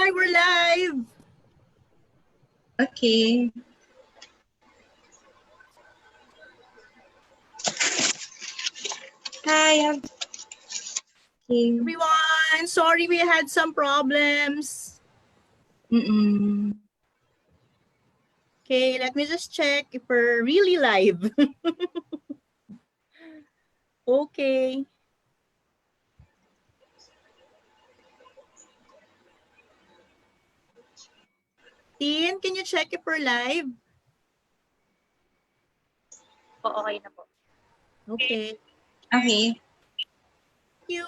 Hi, we're live. Okay. Hi. Okay. Everyone, sorry we had some problems. Okay, let me just check if we're really live. Okay. Tin, can you check if we're live? Okay na po. Okay. Okay. Thank you.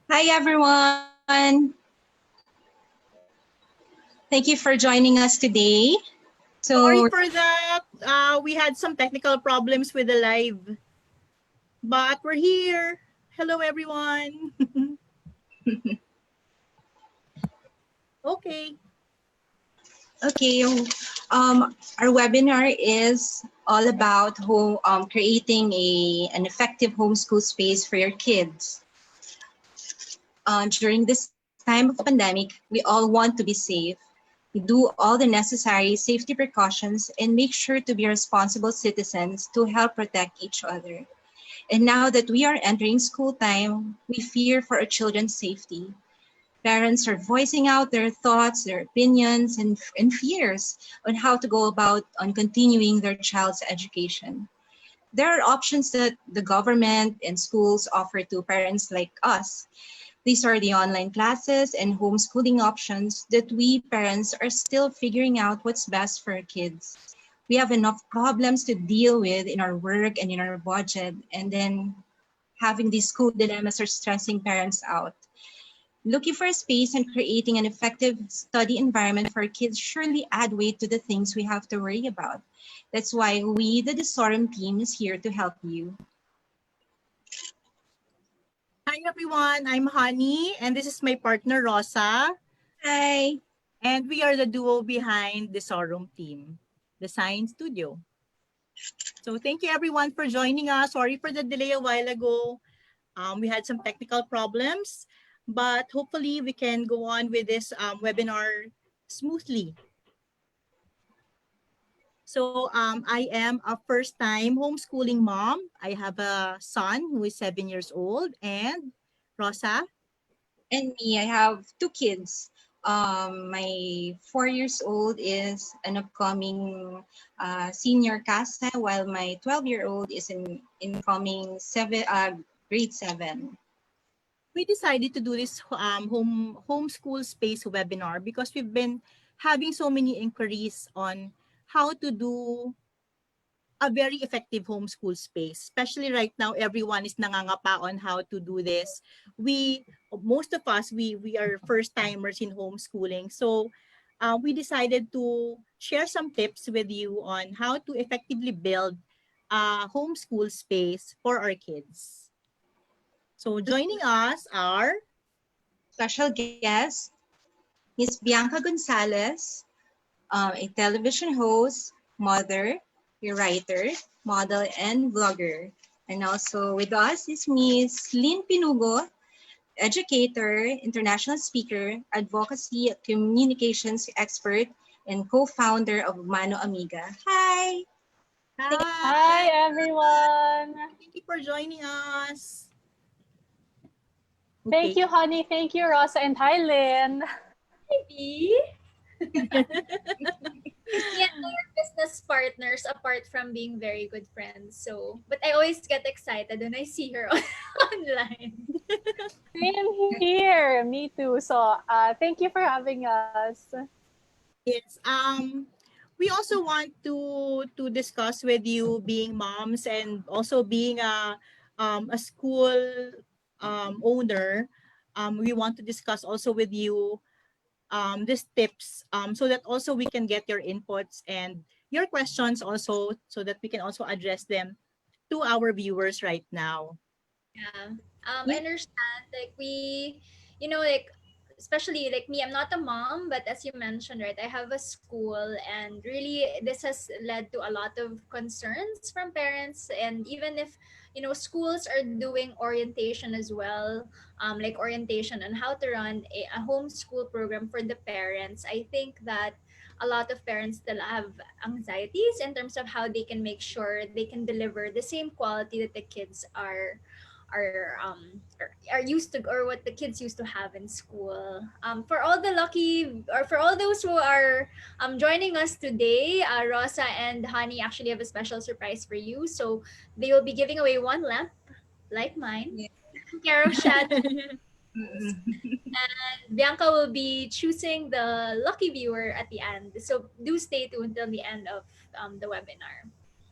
Hi, everyone. Thank you for joining us today. Sorry for that. We had some technical problems with the live. But we're here. Hello, everyone. Okay. Okay. Our webinar is all about creating an effective homeschool space for your kids. During this time of pandemic, we all want to be safe. We do all the necessary safety precautions and make sure to be responsible citizens to help protect each other. And now that we are entering school time, we fear for our children's safety. Parents are voicing out their thoughts, their opinions, and fears on how to go about on continuing their child's education. There are options that the government and schools offer to parents like us. These are the online classes and homeschooling options that we parents are still figuring out what's best for our kids. We have enough problems to deal with in our work and in our budget, and then having these school dilemmas are stressing parents out. Looking for a space and creating an effective study environment for kids surely add weight to the things we have to worry about. That's why we, the Desaurum team, is here to help you. Hi, everyone. I'm Honey, and this is my partner, Rosa. Hi. And we are the duo behind the Desaurum team, the Science Studio. So thank you, everyone, for joining us. Sorry for the delay a while ago. We had some technical problems, but hopefully we can go on with this webinar smoothly. So I am a first-time homeschooling mom. I have a son who is 7 years old, and Rosa? And me, I have two kids. My 4 years old is an upcoming senior CASA, while my 12-year-old is in incoming grade 7. We decided to do this homeschool space webinar because we've been having so many inquiries on how to do a very effective homeschool space. Especially right now, everyone is nangangapa on how to do this. Most of us, we are first timers in homeschooling. So we decided to share some tips with you on how to effectively build a homeschool space for our kids. So joining us are Special guest, Miss Bianca Gonzalez, a television host, mother, a writer, model, and vlogger. And also with us is Miss Lynn Pinugu, educator, international speaker, advocacy, communications expert, and co-founder of Mano Amiga. Hi! Hi, everyone. Thank you for joining us. Okay. Thank you, Honey. Thank you, Rosa. And hi, Lynn. Maybe. Me and I are business partners apart from being very good friends. So, but I always get excited when I see her online. Same here. Me too. So, thank you for having us. Yes. We also want to discuss with you being moms and also being a school owner. We want to discuss also with you these tips so that also we can get your inputs and your questions also so that we can also address them to our viewers right now. Yeah. I understand. Like we, like especially like me, I'm not a mom, but as you mentioned, right, I have a school, and really this has led to a lot of concerns from parents. And even if, schools are doing orientation as well, like orientation on how to run a homeschool program for the parents, I think that a lot of parents still have anxieties in terms of how they can make sure they can deliver the same quality that the kids are used to, or what the kids used to have in school. For all the lucky, or for all those who are joining us today, Rosa and Honey actually have a special surprise for you. So they will be giving away one lamp like mine, Yeah. taken care of Shad. Mm-mm. Bianca will be choosing the lucky viewer at the end. So do stay tuned till the end of the webinar.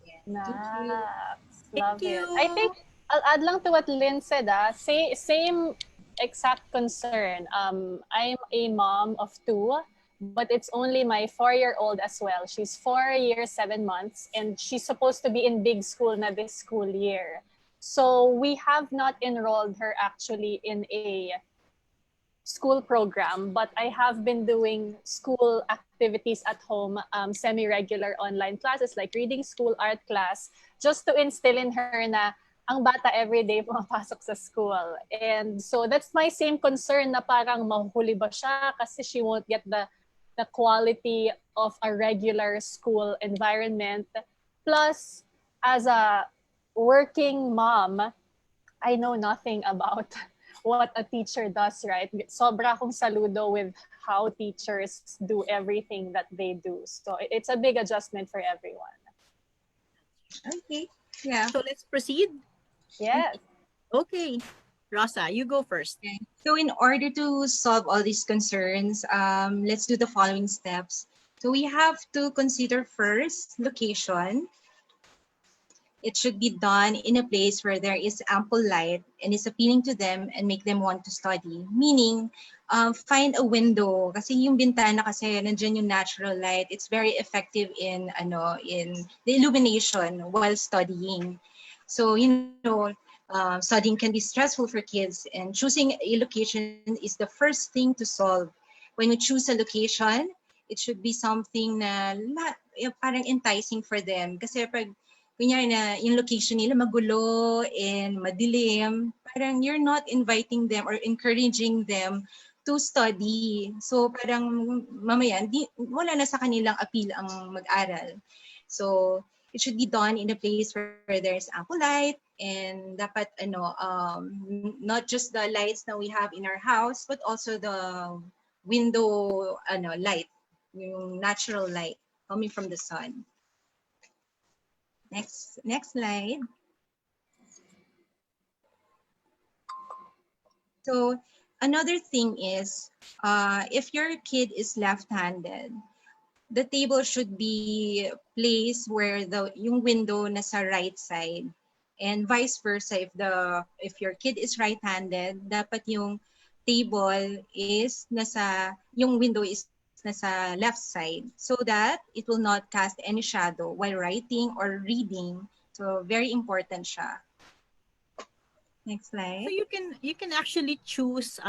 Yeah. Thank you. Nice. Thank Love it. I you. think I'll add lang to what Lynn said. Same exact concern. I'm a mom of two, but it's only my 4-year-old as well. She's 4 years, 7 months, and she's supposed to be in big school na this school year. So we have not enrolled her actually in a school program, but I have been doing school activities at home, semi-regular online classes like reading school, art class, just to instill in her na ang bata everyday pumapasok sa school. And so that's my same concern na parang mahuhuli ba siya kasi she won't get the quality of a regular school environment. Plus, as a working mom, I know nothing about what a teacher does, right? Sobra akong saludo with how teachers do everything that they do. So it's a big adjustment for everyone. Okay. Yeah. So let's proceed. Yes. Okay. Rosa, you go first. Okay. So in order to solve all these concerns, let's do the following steps. So we have to consider first location. It should be done in a place where there is ample light and is appealing to them and make them want to study. Meaning, find a window. Kasi yung bintana kasi nandiyan yung natural light. It's very effective in the illumination while studying. So, studying can be stressful for kids, and choosing a location is the first thing to solve. When we choose a location, it should be something na parang enticing for them. Kasi pag kunyari na yung location nila magulo and madilim, parang you're not inviting them or encouraging them to study. So parang mamaya, wala na sa kanilang appeal ang mag-aral. So it should be done in a place where there's ample light, and dapat not just the lights that we have in our house, but also the window light, yung natural light coming from the sun. Next slide. So another thing is, if your kid is left-handed, the table should be placed where yung window nasa right side, and vice versa. If your kid is right-handed, dapat yung table is yung window is nasa left side, so that it will not cast any shadow while writing or reading. So very important siya. Next slide. So you can actually choose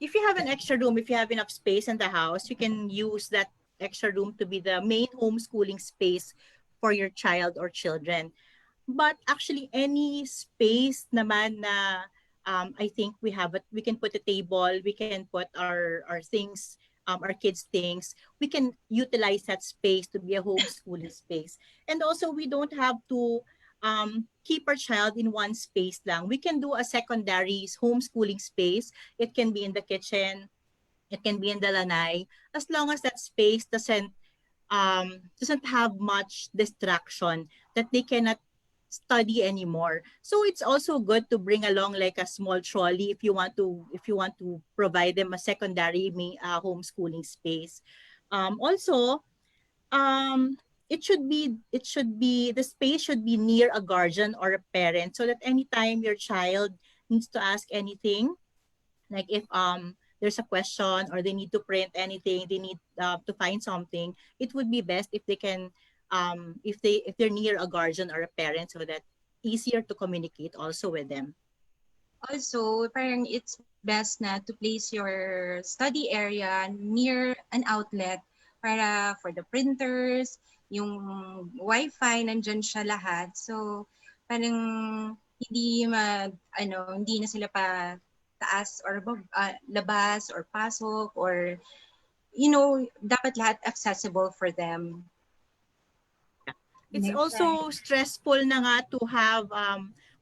if you have an extra room, if you have enough space in the house, you can use that extra room to be the main homeschooling space for your child or children. But actually, any space naman na I think we can put a table, we can put our things, our kids' things. We can utilize that space to be a homeschooling space. And also, we don't have to keep our child in one space lang. We can do a secondary homeschooling space. It can be in the kitchen. It can be in the lanai. As long as that space doesn't have much distraction that they cannot study anymore. So it's also good to bring along like a small trolley if you want to provide them a secondary homeschooling space. Also, the space should be near a guardian or a parent, so that anytime your child needs to ask anything, like if there's a question or they need to print anything, they need to find something, it would be best if they can if they're near a guardian or a parent, so that easier to communicate also with them. Also, parang it's best na to place your study area near an outlet para for the printers, yung wifi, nandyan siya lahat. So, parang hindi na sila pa taas or labas or pasok or, dapat lahat accessible for them. It's Next. also stressful na nga to have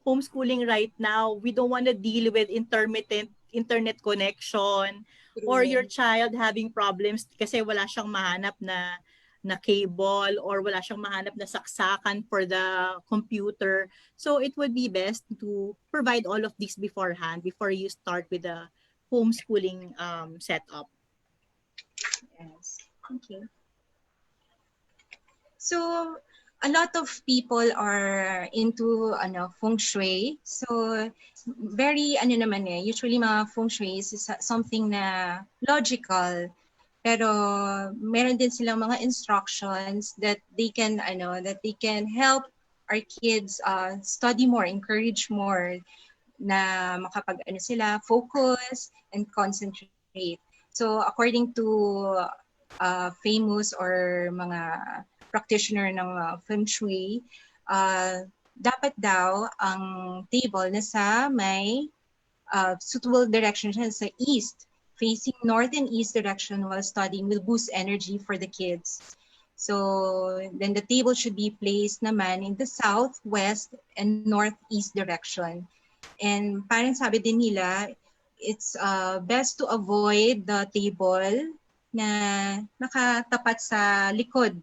homeschooling right now. We don't want to deal with intermittent internet connection or your child having problems kasi wala siyang mahanap na cable or wala siyang mahanap na saksakan for the computer. So it would be best to provide all of these beforehand before you start with the homeschooling setup. Yes. Okay. So, a lot of people are into feng shui. So, very usually mga feng shui is something na logical. Pero meron din silang mga instructions that they can help our kids study more, encourage more na makapag sila focus and concentrate. So, according to famous or mga practitioner ng feng shui, dapat daw ang table nasa may suitable direction siya sa east. Facing north and east direction while studying will boost energy for the kids. So then the table should be placed naman in the south, west, and northeast direction. And parang sabi din nila, it's best to avoid the table na nakatapat sa likod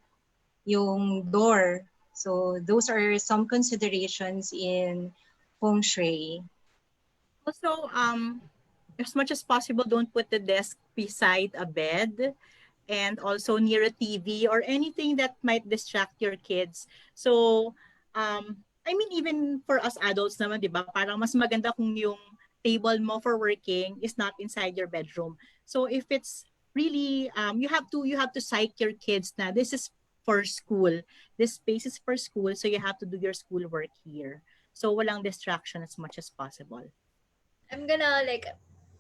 yung door. So those are some considerations in feng shui. Also, as much as possible, don't put the desk beside a bed and also near a TV or anything that might distract your kids. So, I mean, even for us adults naman, di ba, parang mas maganda kung yung table mo for working is not inside your bedroom. So if it's really, you have to psych your kids na this is for school. This space is for school, so you have to do your schoolwork here. So walang distraction as much as possible. I'm gonna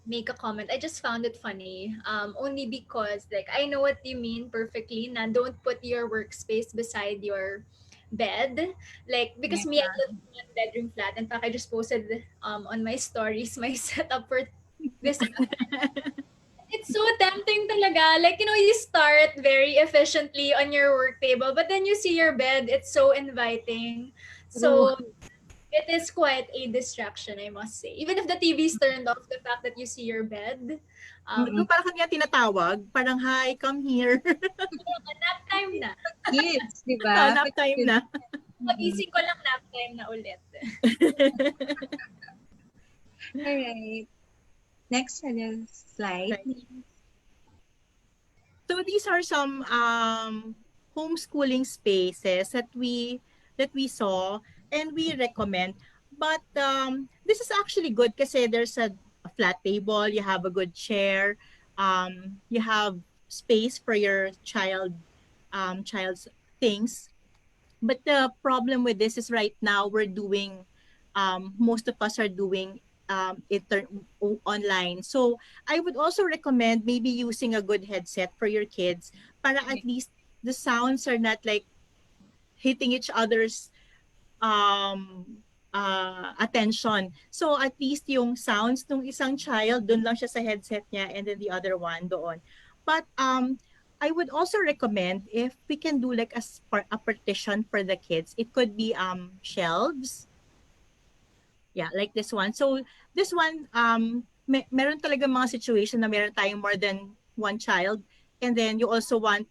make a comment. I just found it funny. Only because I know what you mean perfectly. Na don't put your workspace beside your bed. Because me, I live in a one-bedroom flat. In fact, I just posted on my stories my setup for this. It's so tempting talaga. You start very efficiently on your work table, but then you see your bed. It's so inviting. So it is quite a distraction, I must say. Even if the TV is turned off, the fact that you see your bed. Parang kanya tinatawag, parang, hi, come here. Nap time na. Kids, di ba? Nap time na. Pagising ko lang, nap time na ulit. Alright. Next slide. So these are some homeschooling spaces that we saw and we recommend. But this is actually good kasi there's a flat table, you have a good chair, you have space for your child's things. But the problem with this is right now we're doing most of us are doing online. So I would also recommend maybe using a good headset for your kids para at least the sounds are not like hitting each other's attention. So at least yung sounds ng isang child doon lang siya sa headset niya and then the other one doon. But I would also recommend if we can do like a partition for the kids. It could be shelves. Yeah, like this one. So this one meron talaga mga situation na meron tayong more than one child and then you also want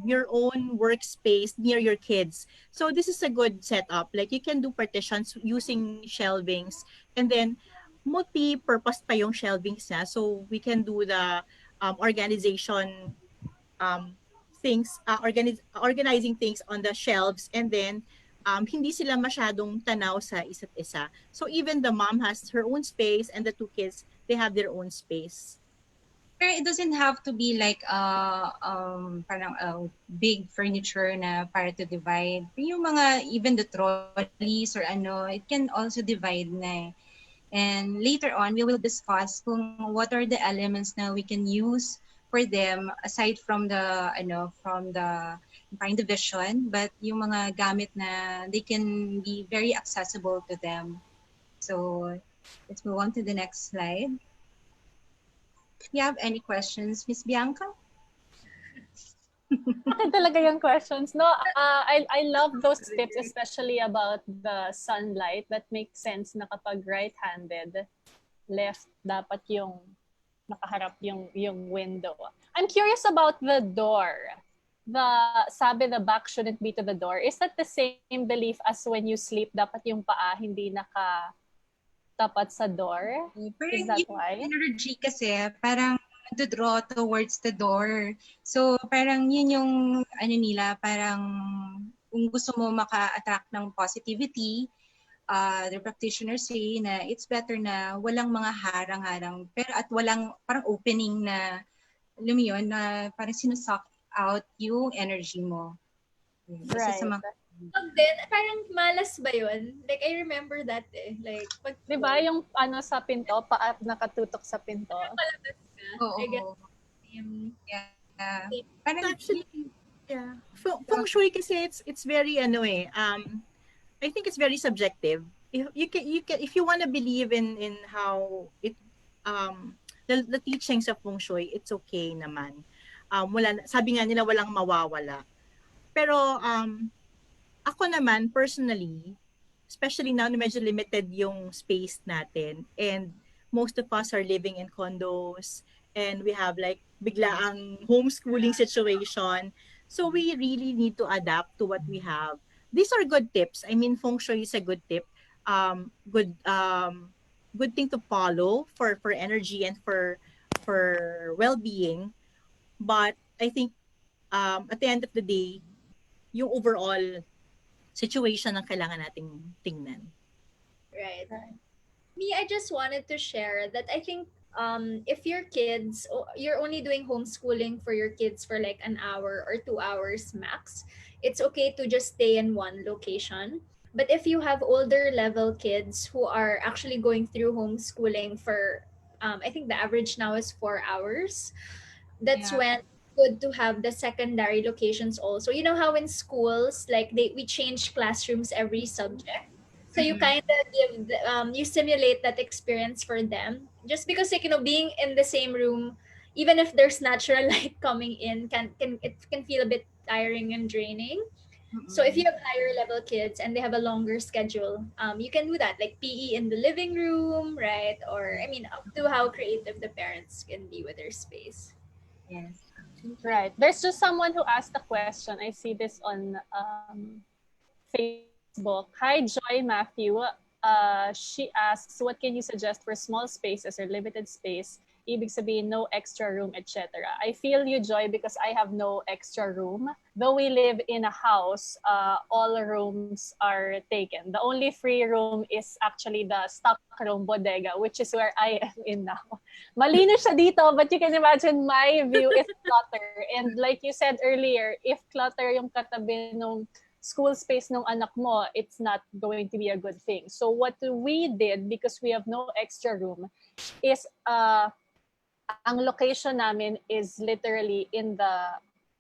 your own workspace near your kids. So this is a good setup. Like you can do partitions using shelvings and then multi-purpose pa yung shelvings na. So we can do the organization things, organizing things on the shelves and then hindi sila masyadong tanaw sa isa't isa. So even the mom has her own space and the two kids, they have their own space. Pero it doesn't have to be like parang a big furniture na para to divide. Yung mga even the trolleys or it can also divide na. And later on, we will discuss kung what are the elements na we can use for them aside from the parang division, but yung mga gamit na they can be very accessible to them. So let's move on to the next slide. Do you have any questions, Miss Bianca? Akin talaga yung questions. No, I love those tips, especially about the sunlight. That makes sense na kapag right-handed, left dapat yung nakaharap yung window. I'm curious about the door. Sabi the back shouldn't be to the door. Is that the same belief as when you sleep, dapat yung paa hindi nakatapat sa door? Is that why? Energy kasi parang draw towards the door. So parang yun yung nila, parang kung gusto mo maka-attract ng positivity, the practitioners say na it's better na walang mga harang-harang pero at walang parang opening na alam mo yun, na parang sinusuck out yung energy mo. Right. Then, parang malas ba yun? Like, I remember that Like, pag... Diba yung sa pinto, paa nakatutok sa pinto? Palabas ka. Oo. I guess, yeah. Parang Actually, yeah. Feng Shui kasi it's very I think it's very subjective. If you want to believe in how it the teachings of Feng Shui, it's okay naman. Sabi nga nila walang mawawala. Pero ako naman personally, especially now na medyo limited yung space natin and most of us are living in condos and we have like biglaang homeschooling situation. So we really need to adapt to what we have. These are good tips. I mean, Feng Shui is a good tip. Good thing to follow for energy and for well-being. But I think at the end of the day, yung overall situation ang kailangan nating tingnan. Right. Me, I just wanted to share that I think if your kids, you're only doing homeschooling for your kids for like an hour or 2 hours max, it's okay to just stay in one location. But if you have older level kids who are actually going through homeschooling for, I think the average now is 4 hours, that's when good to have the secondary locations also. You know how in schools, like we change classrooms every subject. So you kind of give, you simulate that experience for them. Just because like, being in the same room, even if there's natural light coming in, it can feel a bit tiring and draining. So if you have higher level kids and they have a longer schedule, you can do that, like PE in the living room, right? Or I mean, up to how creative the parents can be with their space. Yes. Right. There's just someone who asked a question. I see this on Facebook. Hi, Joy Matthew. She asks, what can you suggest for small spaces or limited space? Ibig sabihin, no extra room, etc. I feel you, Joy, because I have no extra room. Though we live in a house, all rooms are taken. The only free room is actually the stock room, bodega, which is where I am in now. Malino siya dito, but you can imagine my view is clutter. And like you said earlier, if clutter yung katabi nung school space ng anak mo, it's not going to be a good thing. So what we did, because we have no extra room, is ang location namin is literally in the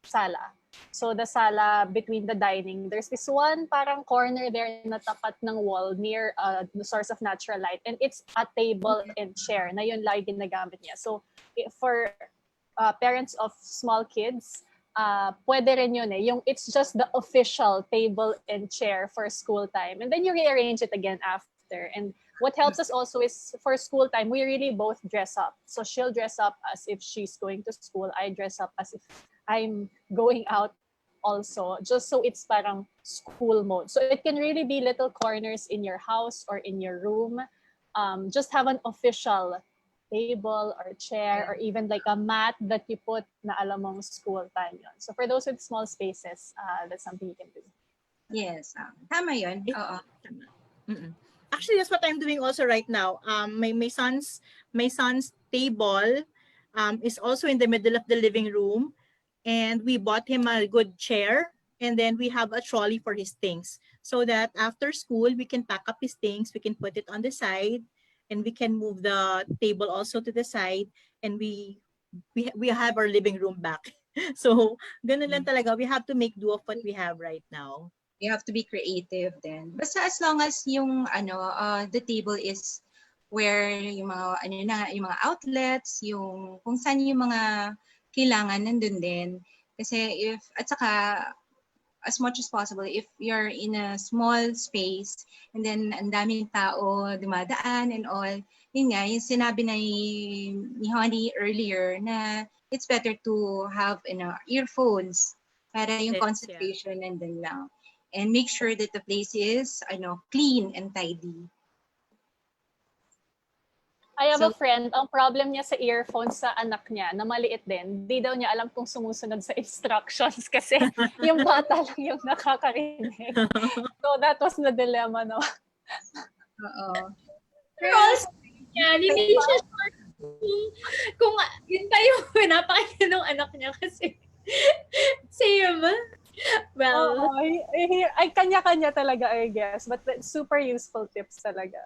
sala. So the sala between the dining, there's this one parang corner there na tapat ng wall near the source of natural light, and it's a table and chair na yun lagi ginagamit niya. So for parents of small kids, pwede rin yun eh. It's just the official table and chair for school time. And then you rearrange it again after. And what helps us also is for school time, we really both dress up. So she'll dress up as if she's going to school. I dress up as if I'm going out also, just so it's parang school mode. So it can really be little corners in your house or in your room. Just have an official table or chair or even like a mat that you put na alam mong school time yun. So for those with small spaces, that's something you can do. Yes. Tama yun. Oo. Actually, that's what I'm doing also right now. My son's table is also in the middle of the living room, and we bought him a good chair, and then we have a trolley for his things, so that after school we can pack up his things, we can put it on the side, and we can move the table also to the side, and we have our living room back. So ganun lang talaga, we have to make do of what we have right now. You have to be creative then. Basta as long as yung the table is where yung mga yung mga outlets, yung kung saan yung mga kailangan nandun din. Kasi at saka as much as possible, if you're in a small space and then ang daming tao dumadaan and all, yun nga, yung sinabi ni Honey earlier na it's better to have earphones para yung Yes, concentration nandun lang. And make sure that the place is clean and tidy. I have a friend, ang problem niya sa earphones sa anak niya, na maliit din, di daw niya alam kung sumusunod sa instructions kasi yung bata lang yung nakakarinig. So that was the dilemma, no? Oo. Pero also, yan, hindi siya sure kung yun ba yung pinapakita ng anak niya kasi same. Well, ay kanya-kanya talaga, I guess. But super useful tips talaga.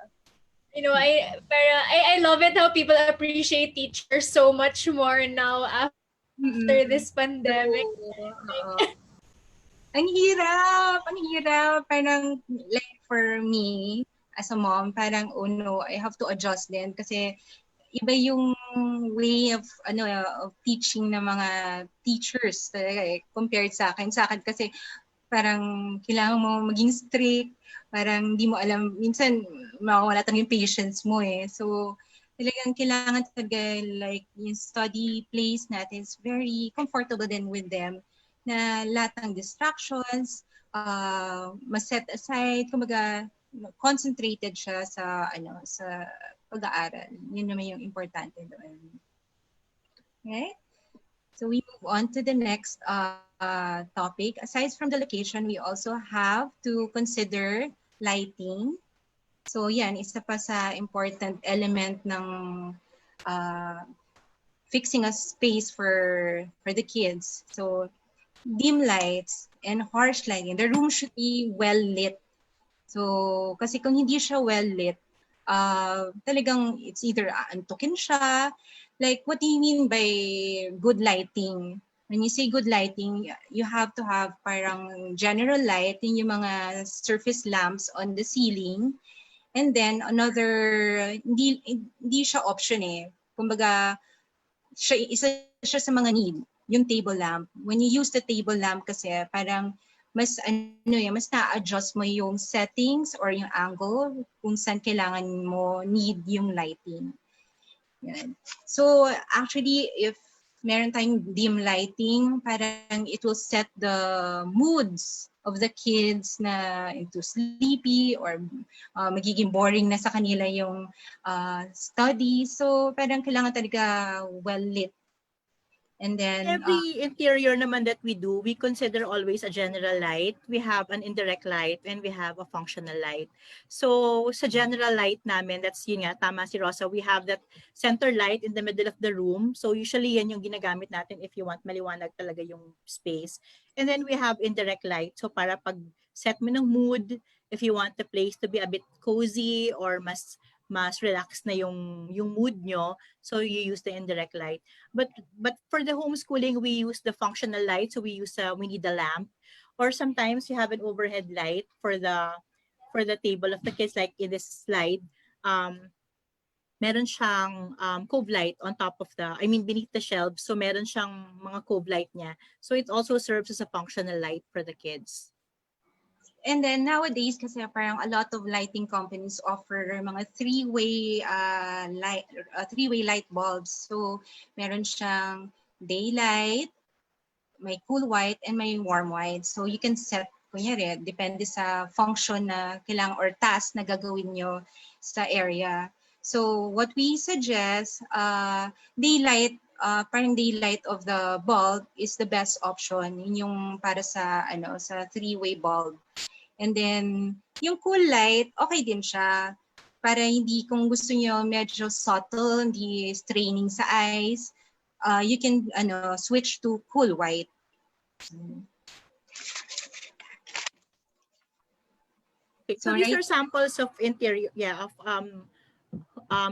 I love it how people appreciate teachers so much more now after this pandemic. Ang hirap. Parang like for me as a mom, parang no, I have to adjust din kasi iba yung way of teaching ng mga teachers talaga compared sa akin. Sa akin kasi parang kailangan mo maging strict, parang hindi mo alam, minsan mawawala talaga yung patience mo So talagang kailangan talaga like yung study place natin is very comfortable din with them na lahat ng distractions, ma-set aside, kumbaga concentrated siya sa pag-aaral. Yun naman yung importante doon. Okay? So we move on to the next topic. Aside from the location, we also have to consider lighting. So yan, isa pa sa important element ng fixing a space for the kids. So dim lights and harsh lighting. The room should be well lit. So kasi kung hindi siya well lit, talagang it's either aantukin siya. Like, what do you mean by good lighting? When you say good lighting, you have to have parang general light, yung mga surface lamps on the ceiling. And then another, hindi siya option Kumbaga, isa siya sa mga need, yung table lamp. When you use the table lamp kasi, parang mas mas na-adjust mo yung settings or yung angle kung saan kailangan mo need yung lighting. Yan. So actually, if meron tayong dim lighting, parang it will set the moods of the kids na into sleepy or magiging boring na sa kanila yung study. So parang kailangan talaga well lit. And then every interior naman that we do, we consider always a general light. We have an indirect light and we have a functional light. So sa general light namin, that's yun nga, tama si Rosa, we have that center light in the middle of the room. So usually yan yung ginagamit natin if you want maliwanag talaga yung space. And then we have indirect light. So para pag set mo ng mood, if you want the place to be a bit cozy or mas relaxed na yung mood nyo, so you use the indirect light. But for the homeschooling, we use the functional light, so we need a lamp, or sometimes you have an overhead light for the table of the kids, like in this slide. Meron siyang cove light on top of beneath the shelves, so meron siyang mga cove light niya. So it also serves as a functional light for the kids. And then nowadays, kasi parang a lot of lighting companies offer mga three-way light bulbs. So meron siyang daylight, may cool white, and may warm white. So you can set, kunyari, depende sa function na kailangan or task na gagawin nyo sa area. So what we suggest, daylight, parang daylight of the bulb is the best option. Yun yung para sa three-way bulb. And then, yung cool light, okay din siya. Para hindi, kung gusto nyo medyo subtle, hindi straining sa eyes, you can switch to cool white. So these are samples of interior, of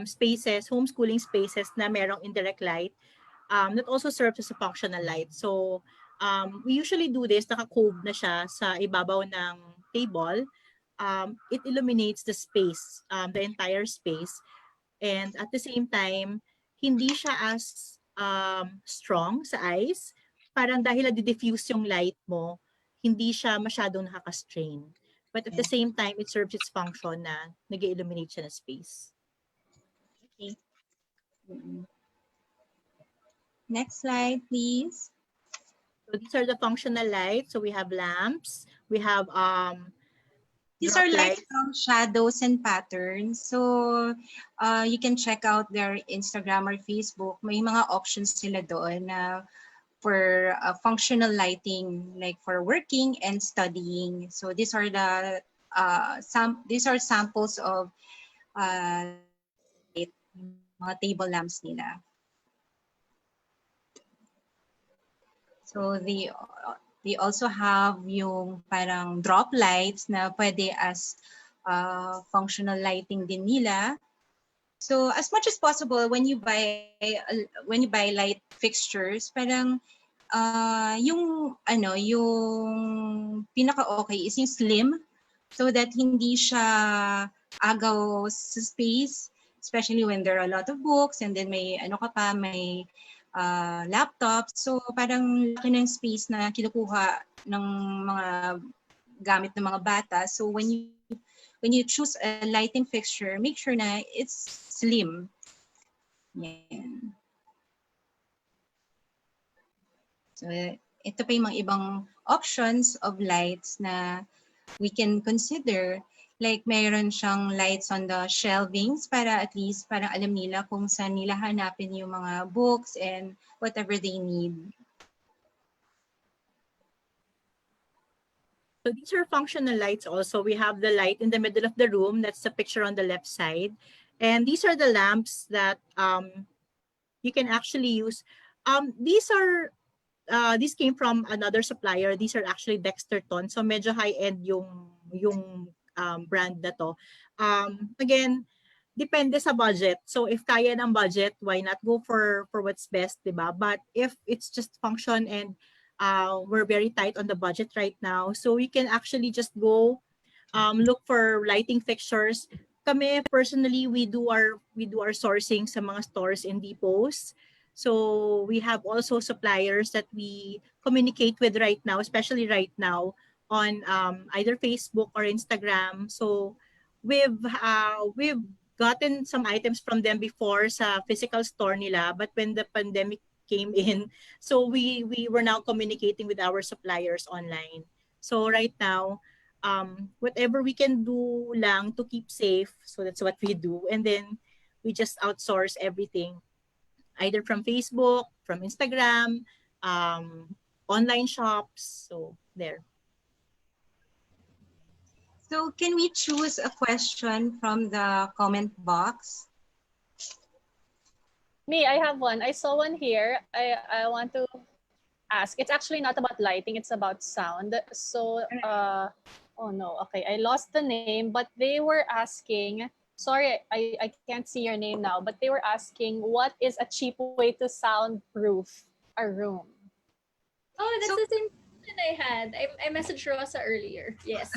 spaces, homeschooling spaces na merong indirect light that also serves as a functional light. So we usually do this, naka-cove na siya sa ibabaw ng table. It illuminates the space, the entire space. And at the same time, hindi siya as strong sa eyes. Parang dahil na-diffuse yung light mo, hindi siya masyadong nakaka-strain. But at the same time, it serves its function na nag-illuminate siya ng space. Okay. Next slide, please. So these are the functional lights. So we have lamps. We have These drop are lights lights. from shadows and patterns. So you can check out their Instagram or Facebook. May mga options sila doon na for functional lighting, like for working and studying. So these are the these are samples of light, mga table lamps nila. So they also have yung parang drop lights na pwede as functional lighting din nila. So as much as possible when you buy light fixtures, parang yung pinaka-okay is yung slim, so that hindi siya agaw sa space, especially when there are a lot of books and then may laptop. So parang laki ng space na kinukuha ng mga gamit ng mga bata. So when you choose a lighting fixture, make sure na it's slim. Yan. So ito pa yung mga ibang options of lights na we can consider. Like mayroon siyang lights on the shelvings para at least parang alam nila kung saan nila hanapin yung mga books and whatever they need. So these are functional lights also. We have the light in the middle of the room. That's the picture on the left side. And these are the lamps that you can actually use. These came from another supplier. These are actually Dexterton. So medyo high-end yung brand na to. Again, depende sa budget. So if kaya ng budget, why not go for what's best, diba? But if it's just function and we're very tight on the budget right now, so we can actually just go look for lighting fixtures. Kami personally, we do our sourcing sa mga stores and depots. So we have also suppliers that we communicate with right now, especially right now on either Facebook or Instagram. So we've gotten some items from them before sa physical store nila, but when the pandemic came in, so we were now communicating with our suppliers online. So right now, whatever we can do lang to keep safe, so that's what we do. And then we just outsource everything, either from Facebook, from Instagram, online shops. So there. So can we choose a question from the comment box? Me, I have one. I saw one here. I want to ask. It's actually not about lighting. It's about sound. So, oh no. Okay, I lost the name, but they were asking, sorry, I can't see your name now, but they were asking, what is a cheap way to soundproof a room? Oh, that's the same question I had. I messaged Rosa earlier. Yes.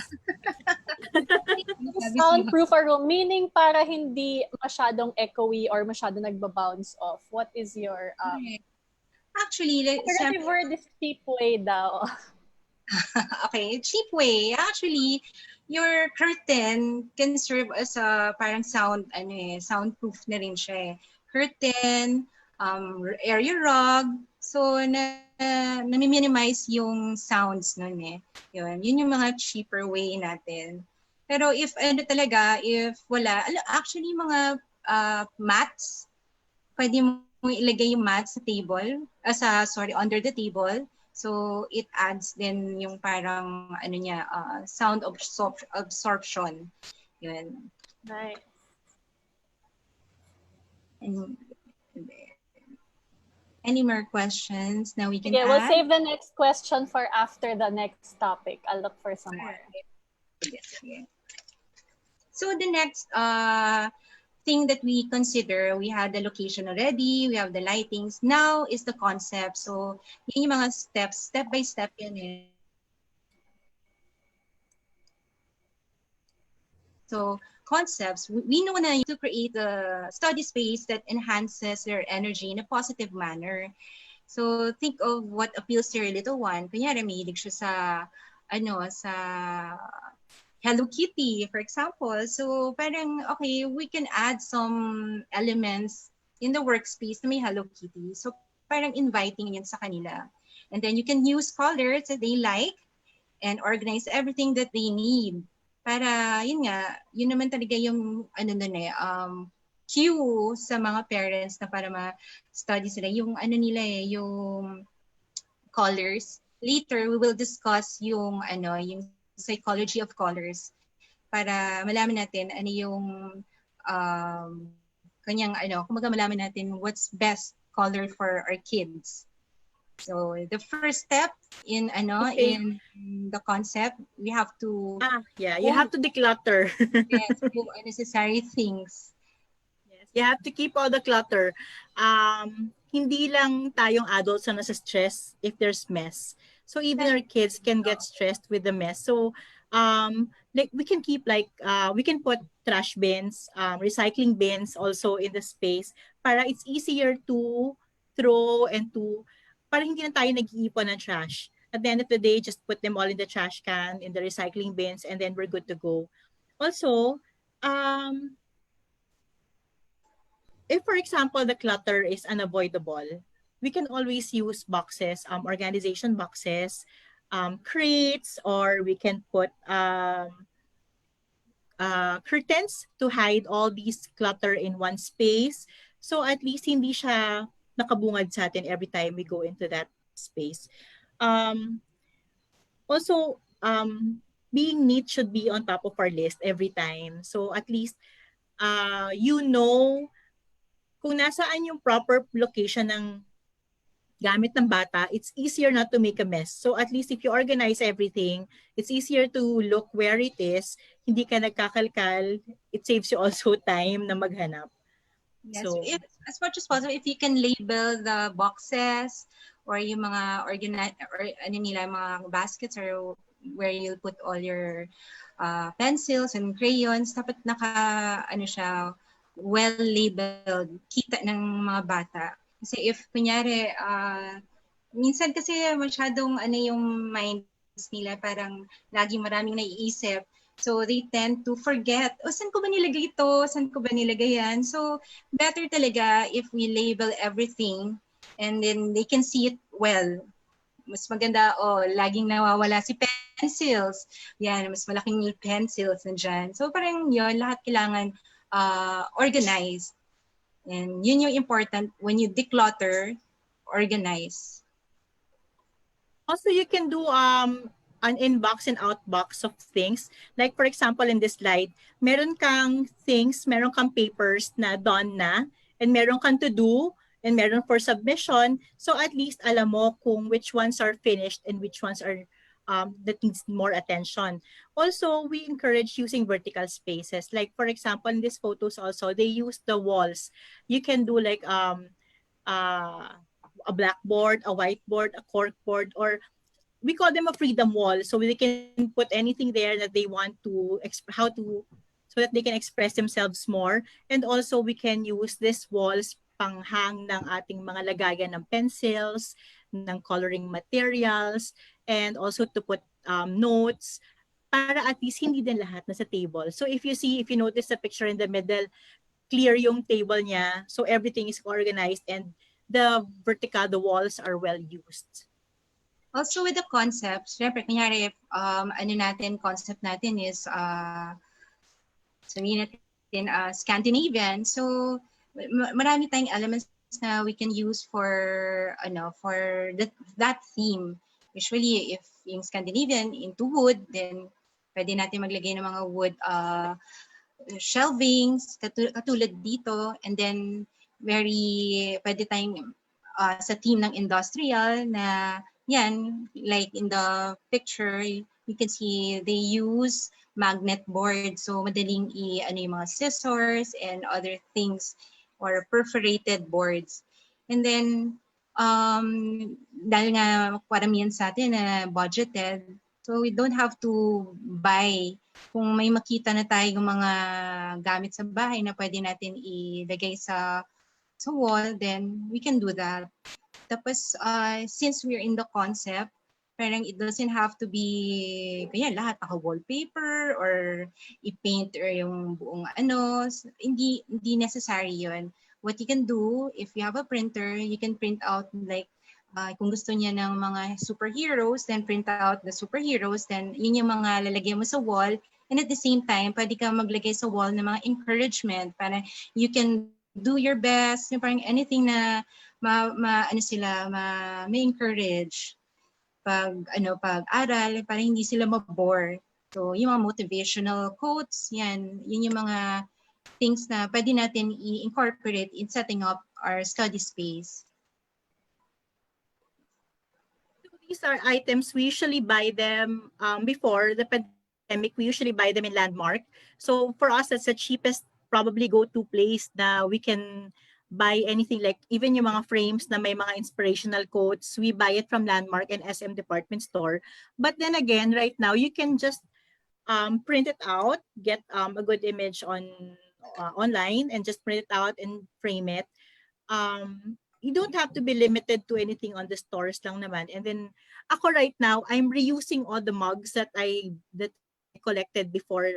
Soundproof a room, meaning para hindi masyadong echoey or masyadong nagba-bounce off. What is your Actually, alternative word is cheap way daw. okay, cheap way. Actually, your curtain can serve as a parang soundproof na rin siya. Curtain, area rug, so nami-minimize yung sounds nun eh. Yun yung mga cheaper way natin. Pero if wala, actually mga mats, pwede mo ilagay yung mats sa table, under the table. So it adds then yung parang sound absorption. Yun. Nice. And any more questions now we can Okay, add? we'll save the next question for after the next topic. I'll look for some more. Yes, yeah. So the next thing that we consider, we had the location already, we have the lightings. Now is the concept. So, yun yung mga steps, step by step yun eh. So, concepts, we know na to create a study space that enhances their energy in a positive manner. So, think of what appeals to your little one. Kunyari, mahilig siya sa, sa Hello Kitty, for example. So, parang, okay, we can add some elements in the workspace na may Hello Kitty. So, parang inviting yun sa kanila. And then you can use colors that they like and organize everything that they need. Para, yun nga, yun naman talaga yung, cue sa mga parents na para ma-study sila. Yung nila yung colors. Later, we will discuss yung, yung psychology of colors para malaman natin ano yung kanyang kumaga malaman natin what's best color for our kids. So the first step in in the concept, we have to you have to declutter. yes, remove unnecessary things. Yes, you have to keep all the clutter. Hindi lang tayong adults na nasa stress if there's mess. So even our kids can get stressed with the mess. So like we can keep we can put trash bins, recycling bins also in the space para it's easier to throw and to para hindi na tayo nag-iipon ng trash. At the end of the day, just put them all in the trash can, in the recycling bins, and then we're good to go. Also, if for example the clutter is unavoidable, we can always use boxes, organization boxes, crates, or we can put curtains to hide all these clutter in one space. So at least hindi siya nakabungad sa atin every time we go into that space. Also, being neat should be on top of our list every time. So at least you know kung nasaan yung proper location ng gamit ng bata, it's easier not to make a mess. So at least if you organize everything, it's easier to look where it is. Hindi ka nagkakalkal. It saves you also time na maghanap. Yes, So, if, as much as possible, if you can label the boxes or yung mga mga baskets or where you put all your pencils and crayons, dapat siya, well labeled, kita ng mga bata. Kasi if kunyari, minsan kasi masyadong yung minds nila, parang laging maraming naiisip. So they tend to forget, saan ko ba nilagay ito? Saan ko ba nilagay yan? So better talaga if we label everything and then they can see it well. Mas maganda, laging nawawala si pencils. Yan, mas malaking pencils nandyan. So parang yun, lahat kailangan organized. And yun yung important when you declutter, organize. Also, you can do an inbox and outbox of things. Like for example, in this slide, meron kang things, meron kang papers na done na, and meron kang to do, and meron for submission. So at least alam mo kung which ones are finished and which ones are that needs more attention. Also, we encourage using vertical spaces. Like for example, in these photos also, they use the walls. You can do like a blackboard, a whiteboard, a corkboard, or we call them a freedom wall. So they can put anything there that they want to, so that they can express themselves more. And also we can use these walls panghang ng ating mga lagayan ng pencils, ng coloring materials, and also to put notes para at least hindi din lahat nasa table. So if you notice the picture in the middle, clear yung table niya, so everything is organized and the walls are well used. Also with the concepts, syempre, kunyari, concept natin is, sabihin natin, Scandinavian. So, marami tayong elements na we can use for that theme. Usually, if yung Scandinavian into wood, then pwede natin maglagay ng mga wood shelvings, katulad dito. And then, pwede tayong sa theme ng industrial na yan, like in the picture, you can see they use magnet board. So madaling ano yung mga scissors and other things or perforated boards. And then, dahil nga paramihan sa atin na budgeted, so we don't have to buy. Kung may makita na tayong mga gamit sa bahay na pwede natin ilagay sa wall, then we can do that. Tapos, since we're in the concept, parang it doesn't have to be, kaya lahat naka-wallpaper or i-paint or yung buong ano. Hindi necessary yun. What you can do, if you have a printer, you can print out like, kung gusto niya ng mga superheroes, then print out the superheroes, then yun yung mga lalagyan mo sa wall. And at the same time, pwede ka maglagay sa wall ng mga encouragement para you can do your best, yung parang anything na may encourage pag-aral para hindi sila mabore. So, yung mga motivational quotes, yun yung mga things na pwede natin i-incorporate in setting up our study space. So these are items we usually buy them before the pandemic. We usually buy them in Landmark. So for us, that's the cheapest probably go-to place na we can buy anything, like even yung mga frames na may mga inspirational quotes, we buy it from Landmark and SM department store. But then again, right now you can just print it out, get a good image online and just print it out and frame it. You don't have to be limited to anything on the stores lang naman. And then ako right now, I'm reusing all the mugs that I collected before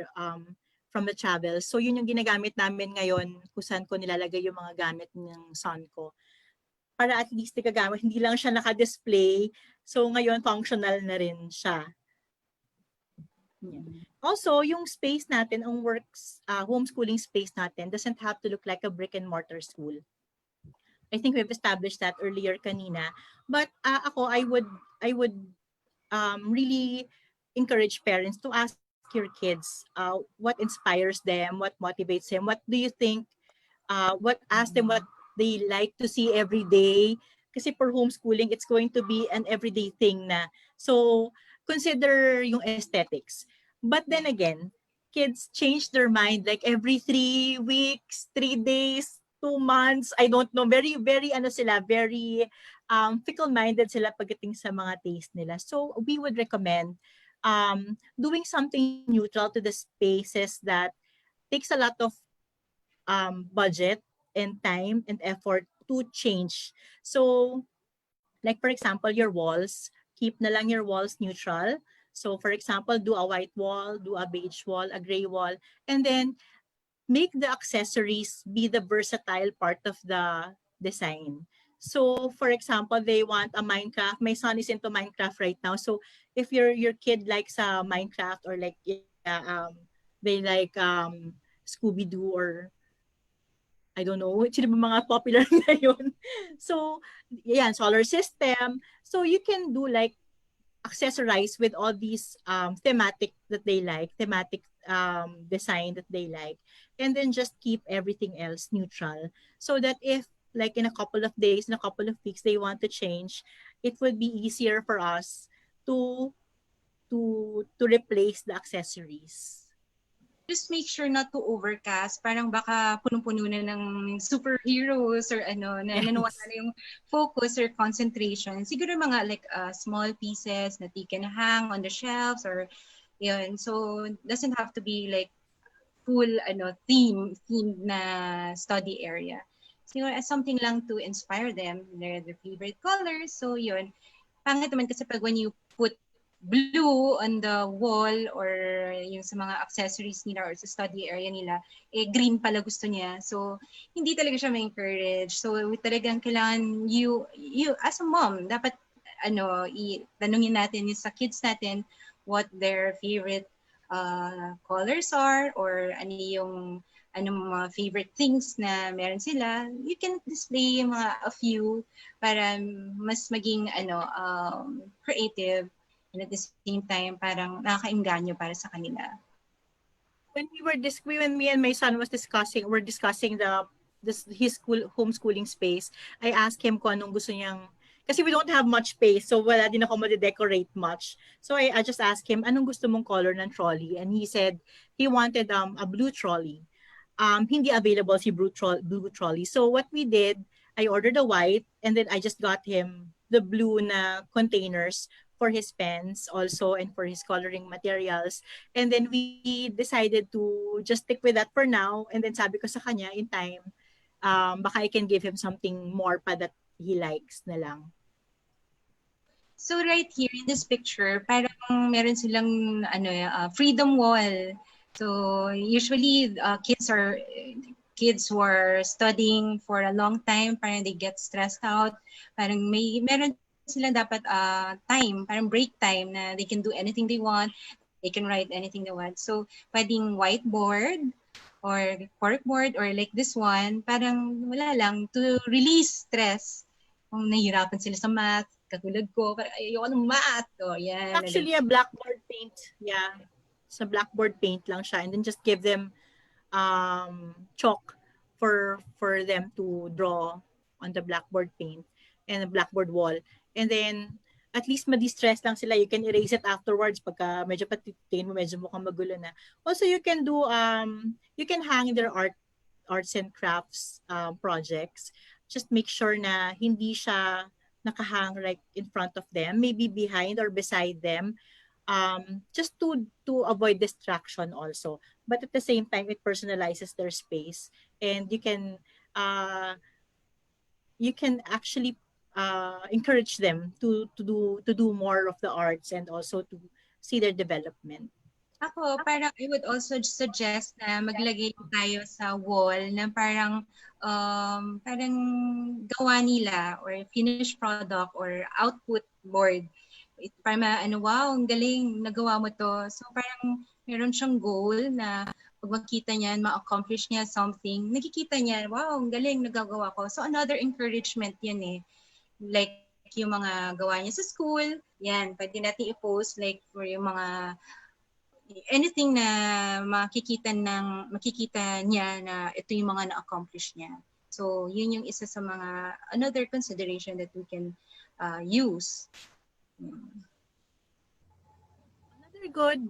from the travel. So yun yung ginagamit namin ngayon kung saan ko nilalagay yung mga gamit ng son ko. Para at least nagagamit, hindi lang siya naka-display. So ngayon functional na rin siya. Yeah. Also, yung space natin, ang homeschooling space natin doesn't have to look like a brick and mortar school. I think we've established that earlier kanina. But ako, I would really encourage parents to ask your kids what inspires them, what motivates them, what do you think, ask them what they like to see every day. Kasi for homeschooling, it's going to be an everyday thing na. So, consider yung aesthetics. But then again, kids change their mind like every 3 weeks, 3 days, 2 months. I don't know. Very, very, very fickle-minded sila pagdating sa mga taste nila. So, we would recommend doing something neutral to the spaces that takes a lot of budget and time and effort to change. So, like for example, your walls, keep na lang your walls neutral. So for example, do a white wall, do a beige wall, a gray wall, and then make the accessories be the versatile part of the design. So for example, they want a Minecraft. My son is into Minecraft right now. So if your kid likes Minecraft or like they like Scooby-Doo or I don't know, sino ba mga popular ngayon. So, yan, solar system. So you can do like accessorize with all these thematic that they like, thematic design that they like, and then just keep everything else neutral. So that if like in a couple of days, in a couple of weeks, they want to change, it would be easier for us to replace the accessories. Just make sure not to overcast. Parang baka punong-puno na ng superheroes or ano, na nawala na yung focus or concentration. Siguro mga like small pieces that you can hang on the shelves or yun. So, doesn't have to be like full themed na study area. So, something lang to inspire them. Their favorite colors. So, yun. Pangit naman kasi pag when you put blue on the wall or yung sa mga accessories nila or sa study area nila, green pala gusto niya. So, hindi talaga siya ma-encourage. So, talagang kailangan you as a mom, dapat tanungin natin sa kids natin what their favorite colors are or ano yung mga favorite things na meron sila. You can display a few para mas maging creative. And at the same time, parang nakakainganyo para sa kanila. When me and my son were discussing his homeschooling space, I asked him kung anong gusto niyang Kasi we don't have much space, so wala din ako ma-decorate much. So I just asked him, anong gusto mong color ng trolley? And he said he wanted a blue trolley. Hindi available si blue trolley. So what we did, I ordered a white, and then I just got him the blue na containers for his pens also and for his coloring materials. And then we decided to just stick with that for now. And then sabi ko sa kanya, in time, baka I can give him something more pa that he likes na lang. So right here in this picture, parang meron silang freedom wall. So usually kids who are studying for a long time, parang they get stressed out. Parang meron silang dapat time, parang break time na they can do anything they want, they can write anything they want. So pwedeng whiteboard or corkboard or like this one, parang wala lang to release stress. Kung nahihirapan sila sa math, katulad ko, parang ayoko ng math. O, yan. Actually, a blackboard paint. Yeah. Sa blackboard paint lang siya. And then just give them chalk for them to draw on the blackboard paint and the blackboard wall. And then, at least ma-distress lang sila. You can erase it afterwards pagka medyo patitin mo, medyo mukhang magulo na. Also, you can hang their arts and crafts projects. Just make sure na hindi siya nakahang right in front of them, maybe behind or beside them, just to avoid distraction also. But at the same time, it personalizes their space, and you can actually encourage them to do more of the arts and also to see their development. Ako, parang I would also suggest na maglagay tayo sa wall na parang gawa nila or finished product or output board. Para wow, ang galing, nagawa mo to. So parang meron siyang goal na pag makita niyan, ma-accomplish niya something, nakikita niya, wow, ang galing, nagagawa ko. So another encouragement yan eh. Like yung mga gawa niya sa school, yan, pwede natin i-post like for yung mga anything na makikita niya na ito yung mga na-accomplish niya. So, yun yung isa sa mga another consideration that we can use. Another good,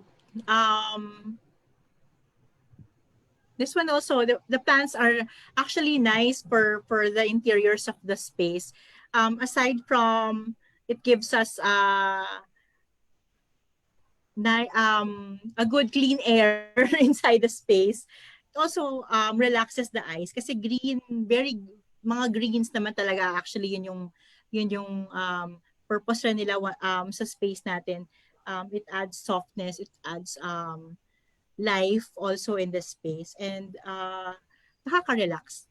this one also, the plants are actually nice for the interiors of the space. Aside from it gives us a good clean air inside the space. It also relaxes the eyes kasi mga greens naman talaga actually yun yung purpose rin nila sa space natin. It adds softness, it adds life also in the space, and nakaka-relax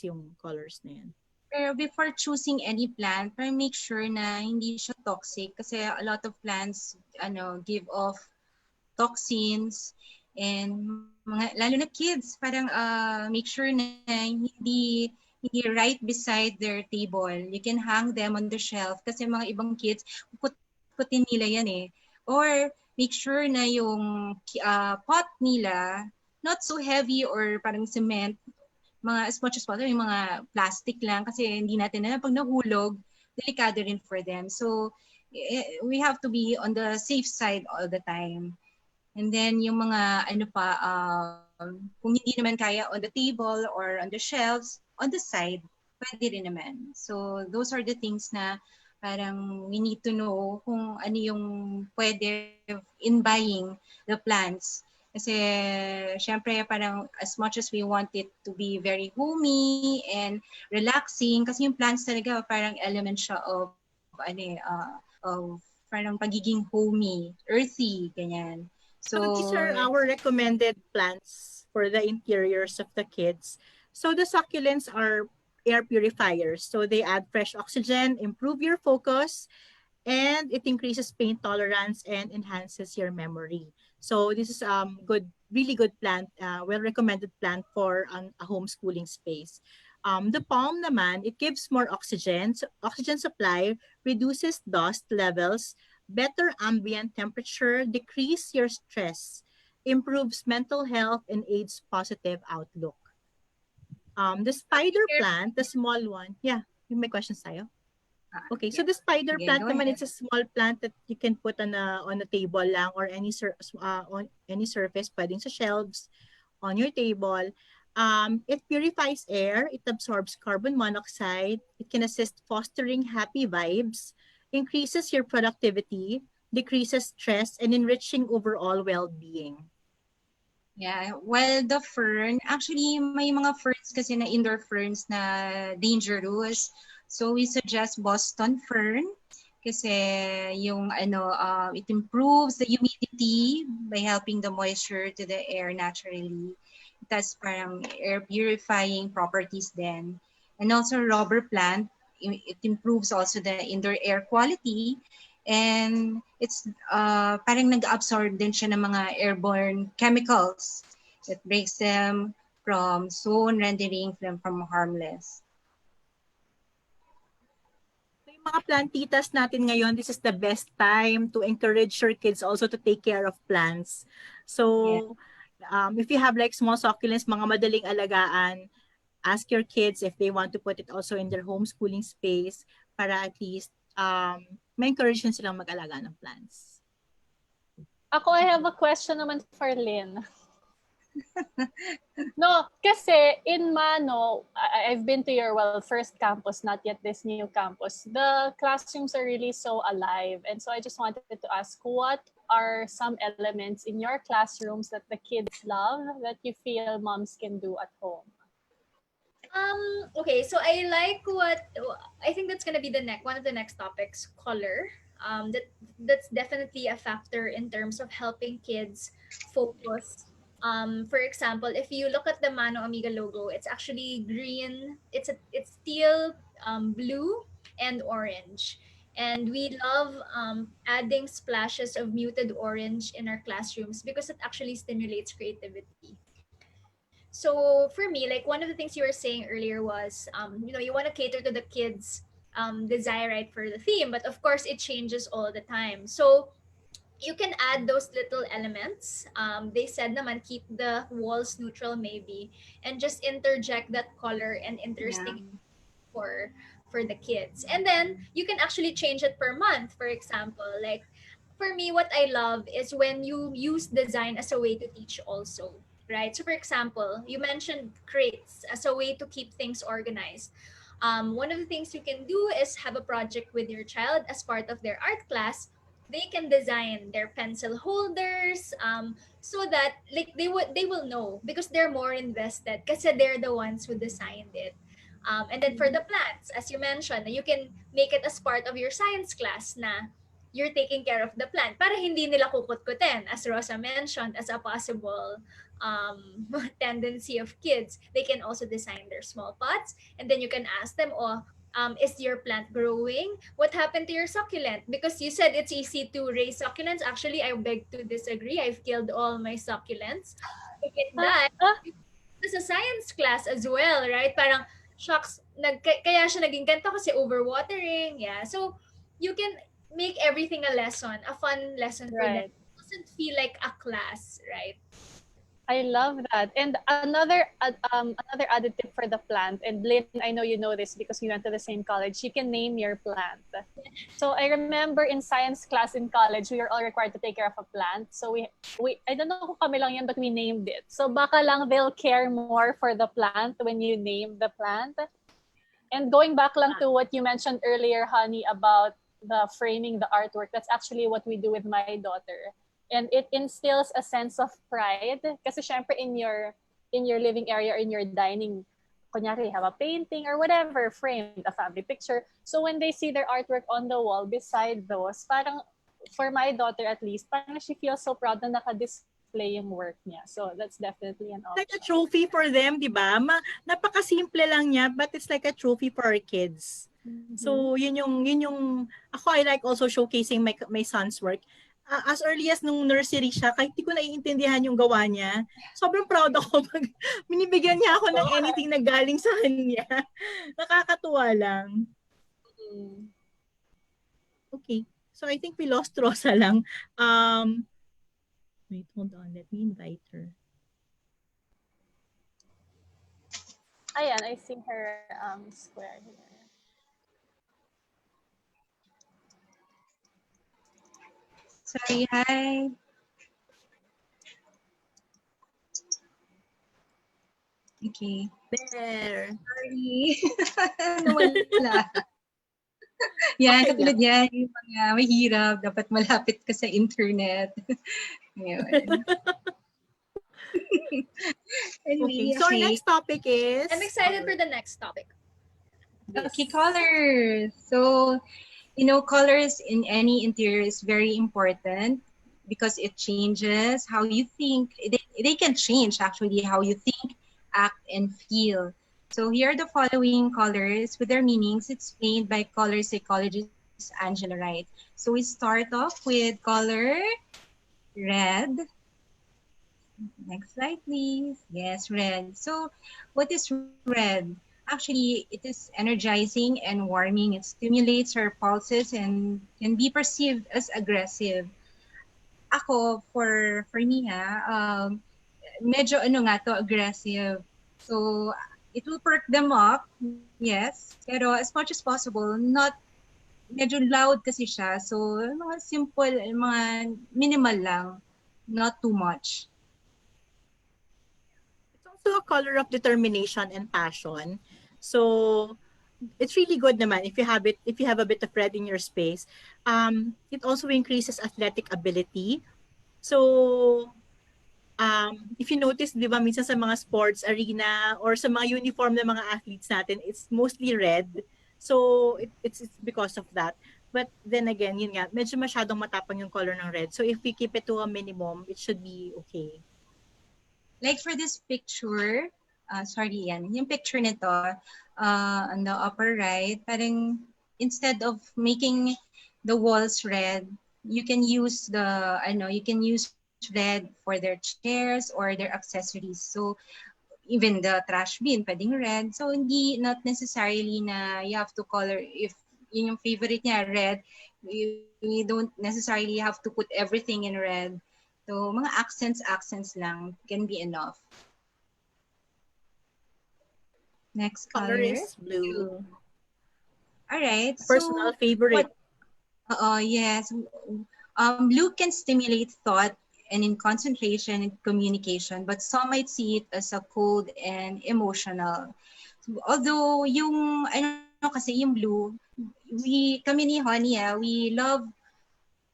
yung colors na yan. Pero before choosing any plant, make sure na hindi siya toxic kasi a lot of plants give off toxins, and lalo na kids, parang make sure na hindi right beside their table. You can hang them on the shelf kasi mga ibang kids putin nila yan eh. Or make sure na yung pot nila not so heavy or parang cement, mga as much as possible, yung mga plastic lang kasi hindi natin pag nahulog, delikado rin for them. So, we have to be on the safe side all the time. And then, yung mga, kung hindi naman kaya on the table or on the shelves, on the side, pwede rin naman. So, those are the things na parang we need to know kung ano yung pwede in buying the plants. Kasi, syempre, parang as much as we want it to be very homey and relaxing, kasi yung plants talaga parang element siya of parang pagiging homey, earthy, ganyan. So these are our recommended plants for the interiors of the kids. So the succulents are air purifiers. So they add fresh oxygen, improve your focus, and it increases pain tolerance and enhances your memory. So this is really good plant, well recommended plant for a homeschooling space. The palm naman, it gives more oxygen, oxygen supply, reduces dust levels, better ambient temperature, decrease your stress, improves mental health, and aids positive outlook. The spider plant, the small one, yeah, may questions tayo? Okay, so Yeah. the spider Sige, plant go naman, ahead. it's a small plant that you can put on a table lang or on any surface, pwedeng sa shelves, on your table. It purifies air, it absorbs carbon monoxide, it can assist fostering happy vibes, increases your productivity, decreases stress, and enriching overall well-being. Yeah, well, the fern, actually, may mga ferns kasi na indoor ferns na dangerous. So, we suggest Boston fern kasi yung it improves the humidity by helping the moisture to the air naturally. It has parang air purifying properties then. And also rubber plant, it improves also the indoor air quality. And it's parang nag-absorb din siya ng mga airborne chemicals that breaks them from zone, rendering them from harmless. So yung mga plantitas natin ngayon, this is the best time to encourage your kids also to take care of plants. Yeah. So, if you have like small succulents, mga madaling alagaan, ask your kids if they want to put it also in their homeschooling space para at least may encourage silang mag-alaga ng plants. Ako, I have a question naman for Lynn. No, kasi in Mano, I've been to your first campus, not yet this new campus. The classrooms are really so alive. And so I just wanted to ask, what are some elements in your classrooms that the kids love that you feel moms can do at home? Okay, so I think that's gonna be one of the next topics, color. That's definitely a factor in terms of helping kids focus. For example, if you look at the Mano Amiga logo, it's actually green. It's teal, blue, and orange. And we love adding splashes of muted orange in our classrooms because it actually stimulates creativity. So for me, like one of the things you were saying earlier was, you want to cater to the kids' desire, right, for the theme, but of course it changes all the time. So you can add those little elements. They said naman keep the walls neutral maybe, and just interject that color and Yeah. interesting for for the kids. And then you can actually change it per month. For example, like for me, what I love is when you use design as a way to teach also, right? So for example, you mentioned crates as a way to keep things organized. One of the things you can do is have a project with your child as part of their art class. They can design their pencil holders, so that like they will know because they're more invested because they're the ones who designed it. And then for the plants, as you mentioned, you can make it as part of your science class na you're taking care of the plant para hindi nila kukut-kutin. As Rosa mentioned, as a possible tendency of kids, they can also design their small pots, and then you can ask them, oh, is your plant growing? What happened to your succulent? Because you said it's easy to raise succulents. Actually, I beg to disagree. I've killed all my succulents. If it Ah, died, ah, it's a science class as well, right? Parang, shucks, kaya siya naging ganito kasi overwatering. Yeah. So, you can make everything a lesson, a fun lesson for them. right. It doesn't feel like a class, right? I love that. And another added tip for the plant, and Lynn, I know you know this because we went to the same college, you can name your plant. So I remember in science class in college, we were all required to take care of a plant. So we I don't know kung kami lang yan, but we named it. So baka lang they'll care more for the plant when you name the plant. And going back lang to what you mentioned earlier, Honey, about the framing the artwork, that's actually what we do with my daughter. And it instills a sense of pride. Kasi syempre in your living area or in your dining, kunyari, have a painting or whatever, framed, a family picture. So when they see their artwork on the wall beside those, parang, for my daughter at least, parang she feels so proud na naka-display yung work niya. So that's definitely an Like a option. trophy for them, di ba? Napakasimple lang niya, but it's like a trophy for our kids. Mm-hmm. So, yun yung, ako I like also showcasing my son's work. As early as nung nursery siya, kahit di ko naiintindihan yung gawa niya, sobrang proud ako pag binibigyan niya ako ng anything na galing sa kanya. Nakakatuwa lang. Mm. Okay. So, I think we lost Rosa lang. Wait, hold on. Let me invite her. Ayan, I see her square here. Sorry, hi. Okay. There. Sorry. Nawala. Yan, Okay katulad lang. yan, yung mga mahirap, dapat malapit ka sa internet. Ngayon. Okay. Anyway, So our okay. next topic is I'm excited for the next topic. Okay, this. colors. So, colors in any interior is very important because it changes how you think. They can change actually how you think, act, and feel. So here are the following colors with their meanings explained by color psychologist Angela Wright. So we start off with color red. Next slide, please. Yes, red. So what is red? Actually, it is energizing and warming. It stimulates our pulses and can be perceived as aggressive. Ako, for me medyo nga to, aggressive. So, it will perk them up, yes. Pero as much as possible, not medyo loud kasi siya. So, mga simple, mga minimal lang, not too much. It's also a color of determination and passion. So it's really good naman if you have a bit of red in your space. It also increases athletic ability. So if you notice, di ba, minsan sa mga sports arena or sa mga uniform ng mga athletes natin, it's mostly red. So it's because of that. But then again, yun nga, medyo masyadong matapang yung color ng red. So if we keep it to a minimum, it should be okay. Like for this picture, sorry yan, yung picture nito, on the upper right, parang instead of making the walls red, you can use red for their chairs or their accessories. So even the trash bin, pwedeng red. So hindi, not necessarily na you have to color, if yun yung favorite niya, red, you don't necessarily have to put everything in red. So, mga accents lang can be enough. Next Color color. is blue. All right. Personal So, favorite. yes. Blue can stimulate thought and in concentration and communication, but some might see it as a cold and emotional. Although yung kasi yung blue, kami ni Honey, we love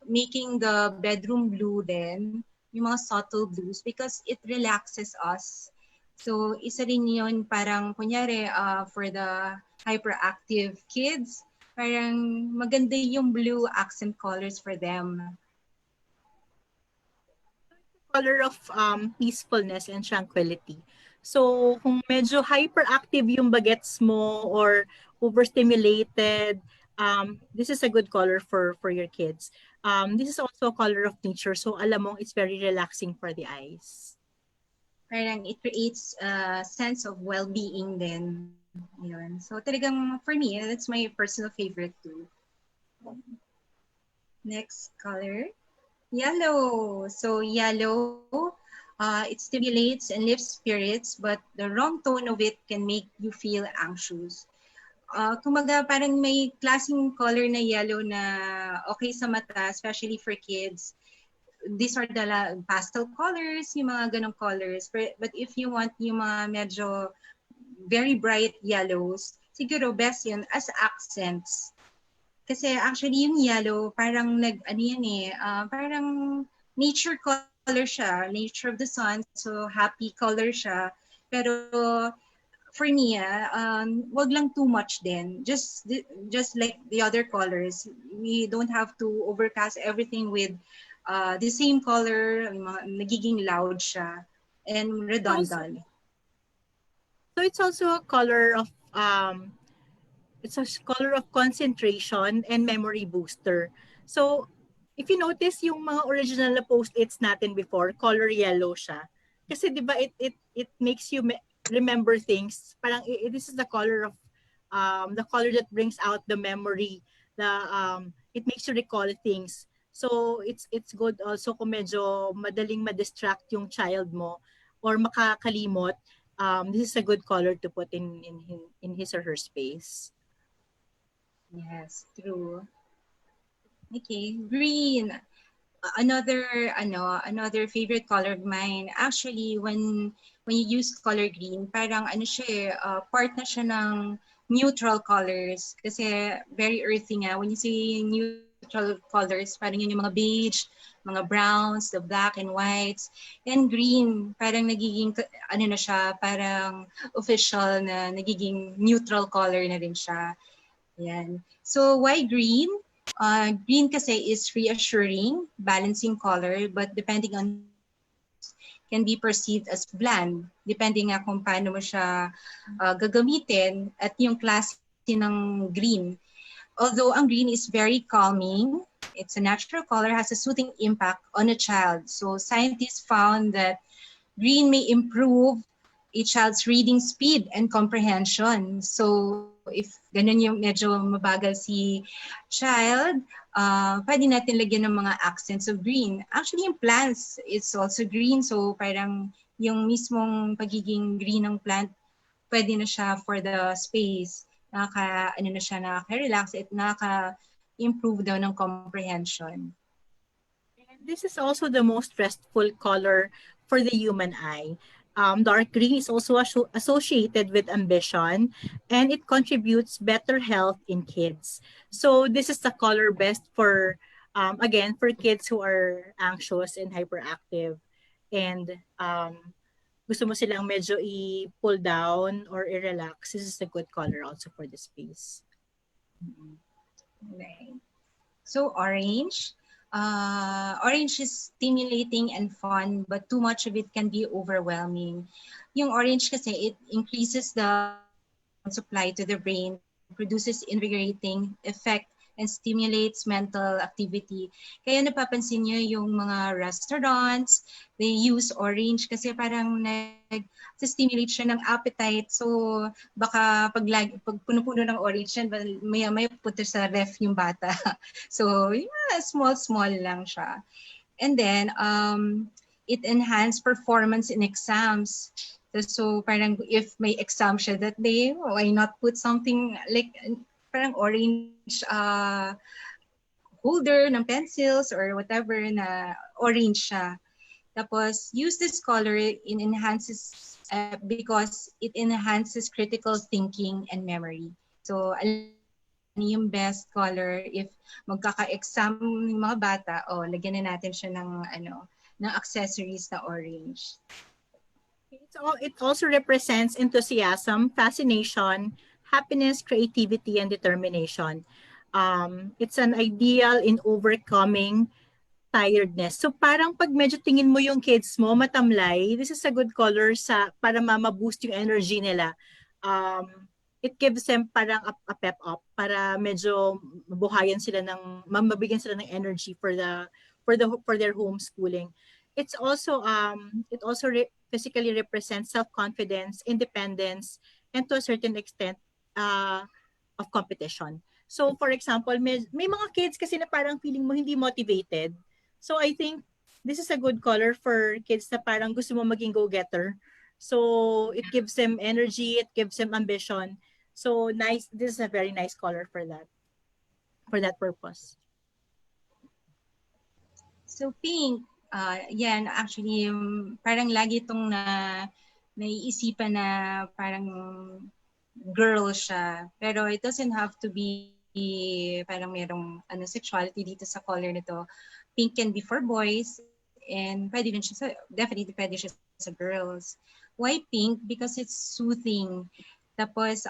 making the bedroom blue then, yung mga subtle blues, because it relaxes us. So, isa rin yun parang, kunyari, for the hyperactive kids, parang maganda yung blue accent colors for them. Color of peacefulness and tranquility. So, kung medyo hyperactive yung bagets mo or overstimulated, this is a good color for your kids. This is also a color of nature. So, alam mo, it's very relaxing for the eyes. Parang it creates a sense of well-being din. Yun. So, talagang, for me, that's my personal favorite too. Next color. Yellow. So yellow, it stimulates and lifts spirits, but the wrong tone of it can make you feel anxious. Kumaga parang may klaseng color na yellow na okay sa mata, especially for kids. These are the pastel colors, yung mga ganong colors. But if you want yung mga medyo very bright yellows, siguro best yun as accents. Kasi actually yung yellow, parang parang nature color siya, nature of the sun, so happy color siya. Pero for me, wag lang too much din. Just like the other colors, we don't have to overcast everything with the same color, nagiging loud siya and redundant. So it's also a color of it's a color of concentration and memory booster. So, if you notice yung mga original na post-its natin before, color yellow siya. Kasi 'di ba it makes you remember things. Parang this is the color that brings out the memory. It makes you recall things. So it's good also kung medyo madaling ma-distract yung child mo or makakalimot. This is a good color to put in his or her space. Yes, true. Okay, green. Another favorite color of mine, actually, when you use color green, parang ano siya part na siya ng neutral colors kasi very earthy nga. When you say neutral colors, parang yun yung mga beige, mga browns, the black and whites, and green parang nagiging ano na siya, parang official na nagiging neutral color na rin siya. Yan. So why green? Green kasi is reassuring, balancing color, but depending on can be perceived as bland, depending nga kung paano mo siya gagamitin at yung klase ng green. Although ang green is very calming, it's a natural color, has a soothing impact on a child. So scientists found that green may improve a child's reading speed and comprehension. So if ganun yung medyo mabagal si child, pwede natin lagyan ng mga accents of green. Actually, yung plants, it's also green. So parang yung mismong pagiging green ng plant, pwede na siya for the space. Nakaka-relax at nakaka-improve daw ng comprehension. This is also the most restful color for the human eye. Dark green is also associated with ambition, and it contributes better health in kids. So this is the color best for, again, for kids who are anxious and hyperactive, and gusto mo silang medyo i-pull down or i-relax. This is a good color also for the space. Okay. So orange. Orange is stimulating and fun, but too much of it can be overwhelming. Yung orange kasi, it increases the supply to the brain, produces invigorating effect, and stimulates mental activity. Kaya napapansin niyo yung mga restaurants, they use orange kasi parang nag-stimulate siya ng appetite. So baka pag puno-puno ng orange yan, may punta sa ref yung bata. So yeah, small lang siya. And then it enhances performance in exams. So parang if may exam siya that day, why not put something like parang orange holder ng pencils or whatever na orange siya. Tapos use this color in enhances because it enhances critical thinking and memory. So yung best color if magkaka-exam ng mga bata, lagyan na natin siya ng accessories na orange. It also represents enthusiasm, fascination, happiness, creativity, and determination. It's an ideal in overcoming tiredness. So parang pag medyo tingin mo yung kids mo, matamlay, this is a good color para ma-boost yung energy nila. It gives them parang a pep up para medyo mabuhayan sila mabigyan sila ng energy for their homeschooling. It's also physically represents self-confidence, independence, and to a certain extent of competition. So for example, may mga kids kasi na parang feeling mo hindi motivated. So I think this is a good color for kids na parang gusto mo maging go-getter. So it gives them energy, it gives them ambition. So nice, this is a very nice color for that purpose. So pink, yan actually parang lagi itong naiisipan na parang girl siya. Pero it doesn't have to be parang merong sexuality dito sa color nito. Pink can be for boys and definitely pwede siya sa girls. Why pink? Because it's soothing. Tapos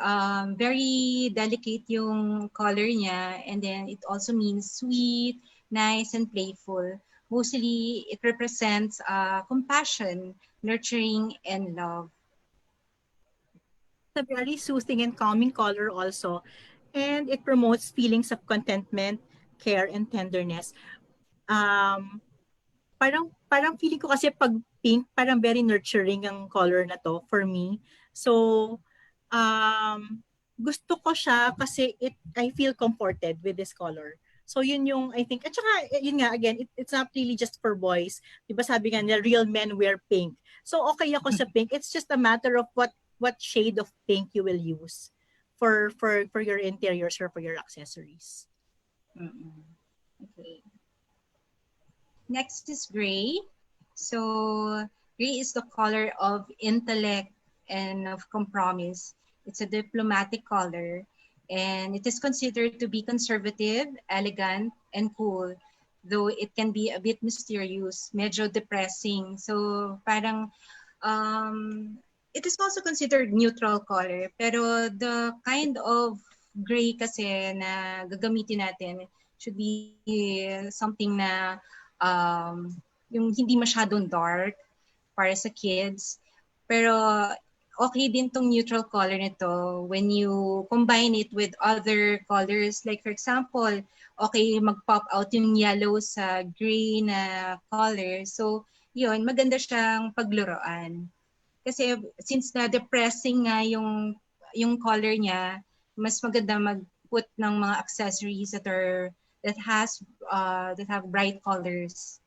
very delicate yung color niya, and then it also means sweet, nice, and playful. Mostly it represents compassion, nurturing, and love. It's a very soothing and calming color also, and it promotes feelings of contentment, care, and tenderness. Parang feeling ko kasi pag pink, parang very nurturing ang color na to for me. So gusto ko siya kasi I feel comforted with this color. So yun yung I think, at saka yun nga again, it's not really just for boys. Diba sabi nga nila, real men wear pink. So okay ako sa pink. It's just a matter of what shade of pink you will use for your interiors or for your accessories. Mm-mm. Okay. Next is gray. So gray is the color of intellect and of compromise. It's a diplomatic color, and it is considered to be conservative, elegant, and cool, though it can be a bit mysterious, medyo depressing. So parang it is also considered neutral color, pero the kind of gray kasi na gagamitin natin should be something na yung hindi masyadong dark para sa kids. Pero okay din tong neutral color nito when you combine it with other colors. Like for example, okay mag-pop out yung yellow sa gray na color. So yun, maganda siyang pagluruan. Kasi since na depressing nga yung color niya, mas maganda mag-put ng mga accessories that have bright colors.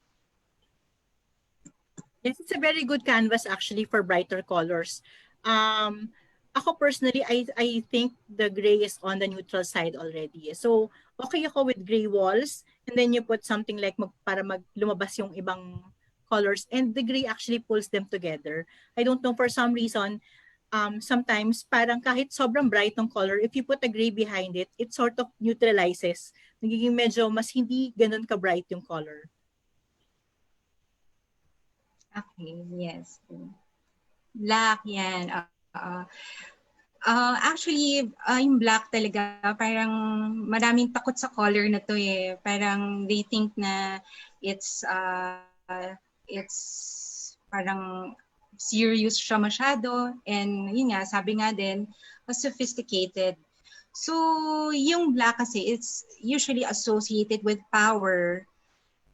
Yes, it's a very good canvas actually for brighter colors. Ako personally, I think the gray is on the neutral side already. So, okay ako with gray walls, and then you put something like para lumabas yung ibang colors, and the gray actually pulls them together. I don't know, for some reason, sometimes parang kahit sobrang bright ng color, if you put a gray behind it, it sort of neutralizes. Nagiging medyo mas hindi ganun ka-bright yung color. Okay, yes. Black, yan. Actually, yung black talaga, parang maraming takot sa color na to eh. Parang they think na it's parang serious siya masyado. And yun nga, sabi nga din, sophisticated. So, yung black kasi, it's usually associated with power,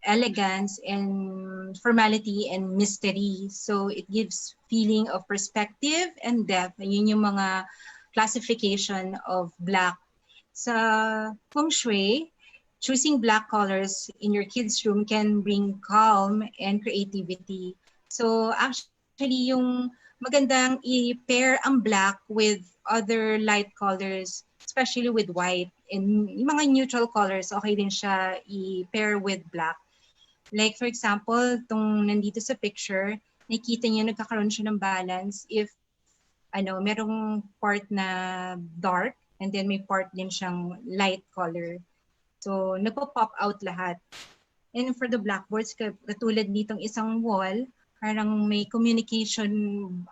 elegance, and formality and mystery. So it gives feeling of perspective and depth. Yun yung mga classification of black. Sa feng shui, choosing black colors in your kids' room can bring calm and creativity. So actually, yung magandang i-pair ang black with other light colors, especially with white. And yung mga neutral colors, okay din siya i-pair with black. Like for example, itong nandito sa picture, nakikita niyo nagkakaroon siya ng balance if merong part na dark and then may part din siyang light color. So nagpo-pop out lahat. And for the blackboards, katulad nitong isang wall, parang may communication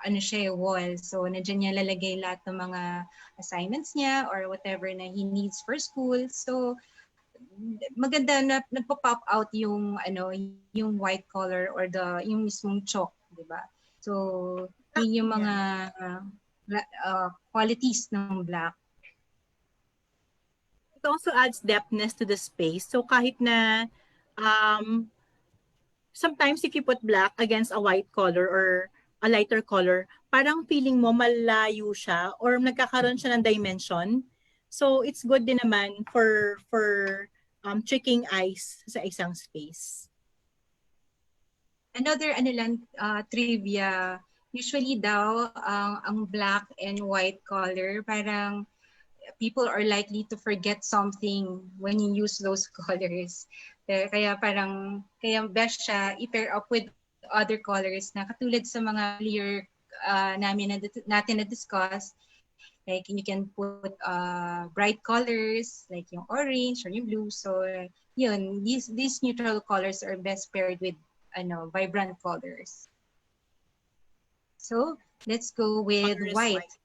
wall. So nandiyan niya lalagay lahat ng mga assignments niya or whatever na he needs for school. So maganda na nagpo-pop out yung yung white color or yung mismong chalk, di ba? So yun yung mga qualities ng black. It also adds depthness to the space. So kahit na sometimes if you put black against a white color or a lighter color, parang feeling mo malayo siya or nagkakaroon siya ng dimension. So it's good din naman for tricking eyes sa isang space. Another trivia, usually daw ang black and white color, parang people are likely to forget something when you use those colors. Kaya best siya i-pair up with other colors na katulad sa mga earlier natin na-discuss. Like you can put bright colors like yung orange or yung blue. So yun, these neutral colors are best paired with vibrant colors. So let's go with white.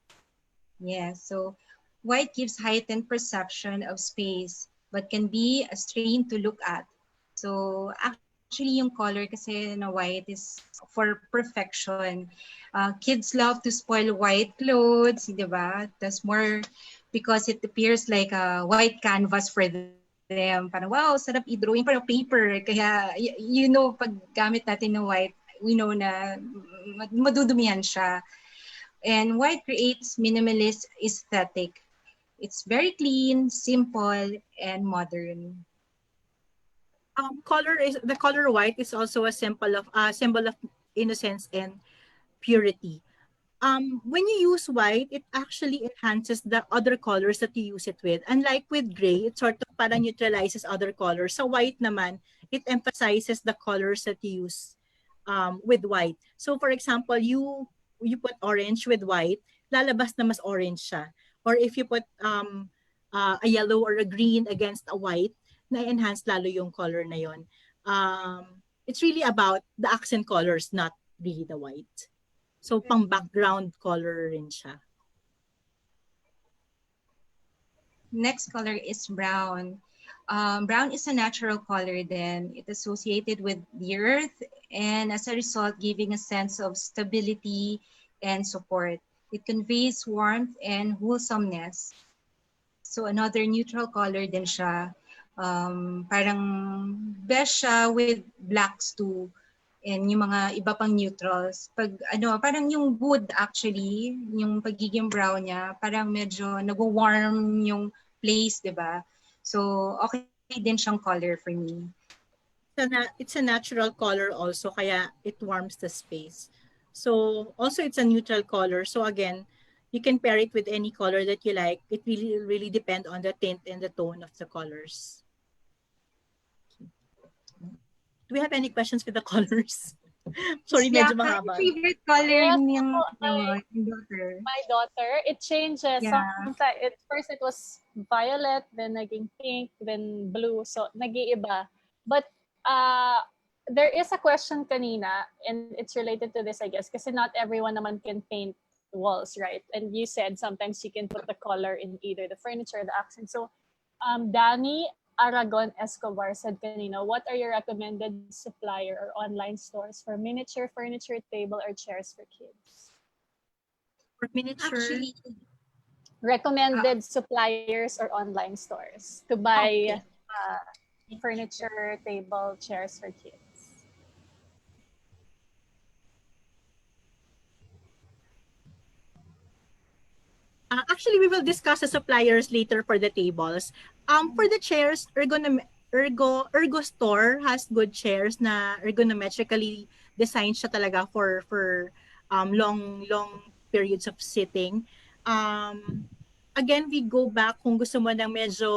Yeah, so white gives heightened perception of space but can be a strain to look at. So actually yung color kasi na white is for perfection. Kids love to spoil white clothes, di ba? That's more because it appears like a white canvas for them. Parang wow, sarap i-drawing, parang paper. Kaya pag gamit natin ng white, we know na madudumihan siya. And white creates minimalist aesthetic. It's very clean, simple, and modern. The color white is also a symbol of innocence and purity. When you use white, it actually enhances the other colors that you use it with. Unlike with gray, it sort of parang neutralizes other colors. So white naman, it emphasizes the colors that you use with white. So for example, you put orange with white, lalabas na mas orange siya. Or if you put a yellow or a green against a white, na-enhance lalo yung color na yon. It's really about the accent colors, not really the white. So pang background color rin siya. Next color is brown. Brown is a natural color then. It associated with the earth and as a result giving a sense of stability and support. It conveys warmth and wholesomeness. So another neutral color din siya. Parang beige siya with blacks too. And yung mga iba pang neutrals. Pag parang yung wood actually, yung pagiging brown niya, parang medyo nag-warm yung place, 'di ba? So okay din siyang color for me. It's a natural color also, kaya it warms the space. So also it's a neutral color. So again, you can pair it with any color that you like. It really depends on the tint and the tone of the colors. Do we have any questions with the colors? Sorry, medyo mahaba. Favorite color Yes, niyang daughter. My daughter, it changes. Yeah. Sometimes, first it was violet, then naging pink, then blue. So, nag-iiba. But there is a question kanina, and it's related to this, I guess, kasi not everyone naman can paint walls, right? And you said sometimes you can put the color in either the furniture or the accent. So, Danny Aragon Escobar said kanina, what are your recommended supplier or online stores for miniature furniture, table, or chairs for kids? For miniature, Actually, recommended suppliers or online stores to buy furniture, table, chairs for kids. Actually, we will discuss the suppliers later for the tables. For the chairs, Ergo Store has good chairs na ergonometrically designed siya talaga for long periods of sitting. Again, we go back kung gusto mo ng medyo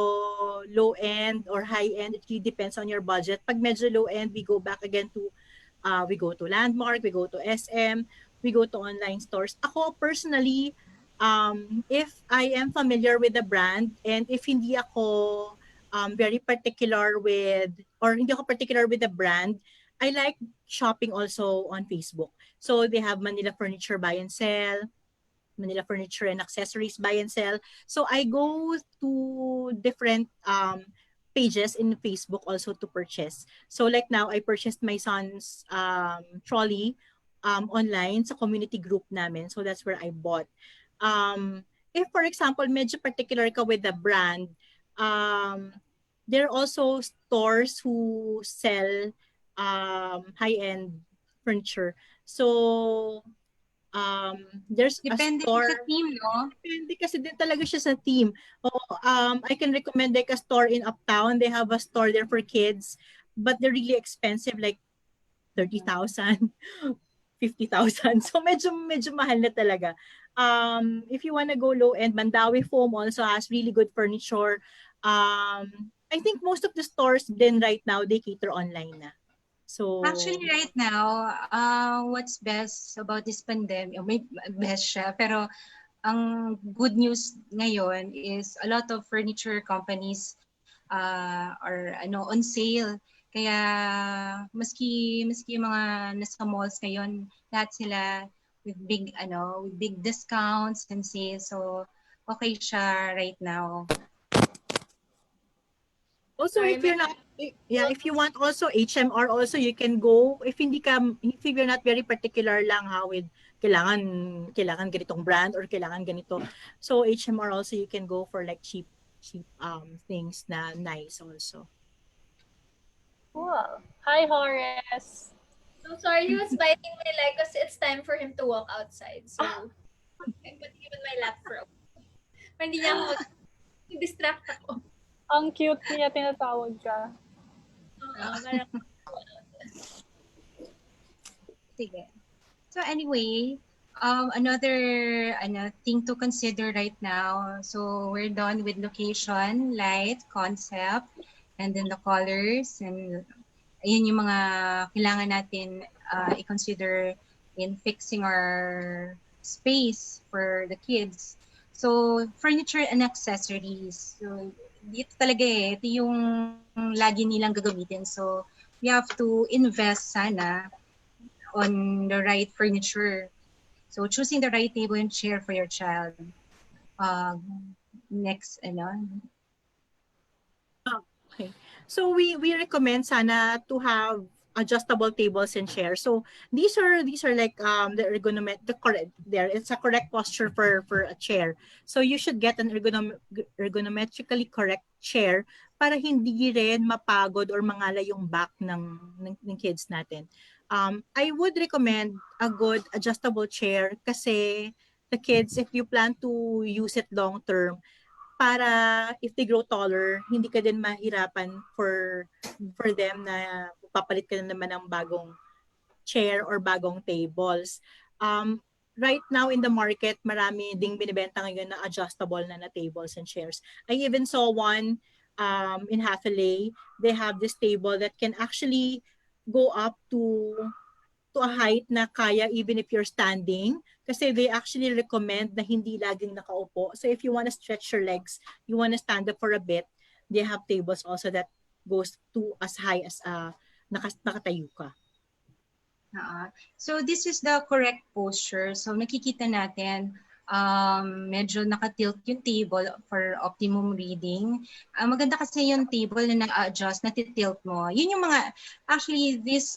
low end or high end. It really depends on your budget. Pag medyo low end, we go back again to we go to Landmark, we go to SM, we go to online stores. Ako personally, if I am familiar with the brand and if hindi ako very particular with, or hindi ako particular with the brand, I like shopping also on Facebook. So they have Manila Furniture Buy and Sell, Manila Furniture and Accessories Buy and Sell. So I go to different pages in Facebook also to purchase. So like now, I purchased my son's trolley online sa community group namin. So that's where I bought. If for example, medyo particular ka with the brand, there are also stores who sell high-end furniture. So there's depende a store. sa team, no? Depende kasi din talaga siya sa team. I can recommend like a store in Uptown. They have a store there for kids, but they're really expensive, like 30,000. 50,000. So medyo mahal na talaga. If you want to go low end, Mandawi Foam also has really good furniture. I think most of the stores then right now they cater online na. So actually right now, what's best about this pandemic, may best siya, pero ang good news ngayon is a lot of furniture companies are on sale. Kaya maski yung mga nasa malls ngayon, lahat sila with big discounts and sales. So okay siya right now. Also, if you're not, if you want also HMR also, you can go, if you're not very particular lang with kailangan ganitong brand or kailangan ganito. So HMR also, you can go for like cheap things na nice also. Cool. Hi, Horace. So sorry, he was biting my leg because it's time for him to walk outside. So I put him on my lap for a while. Hindi niya ako distract ako. Ang cute niya, tinatawag ka. Sige. So anyway, another thing to consider right now. So we're done with location, light, concept, and then the colors and Ayan yung mga kailangan natin i-consider in fixing our space for the kids. So, furniture and accessories. So, dito talaga ito yung lagi nilang gagamitin. So, we have to invest sana on the right furniture. So, choosing the right table and chair for your child. Next, Okay. So we recommend sana to have adjustable tables and chairs. So these are like the the correct there. It's a correct posture for a chair. So you should get an ergonometrically correct chair para hindi rin mapagod or mangala yung back ng kids natin. I would recommend a good adjustable chair kasi the kids, if you plan to use it long term, para if they grow taller, hindi ka din mahirapan for them na papalit ka na naman ng bagong chair or bagong tables. Right now in the market, marami ding binibenta ngayon na adjustable na tables and chairs. I even saw one in Hathaway. They have this table that can actually go up to a height na kaya even if you're standing, kasi they actually recommend na hindi laging nakaupo. So if you want to stretch your legs, you want to stand up for a bit, they have tables also that goes to as high as nakatayo ka. So this is the correct posture. So nakikita natin, medyo nakatilt yung table for optimum reading. Maganda kasi yung table na na-adjust, natitilt mo. Yun yung mga, actually these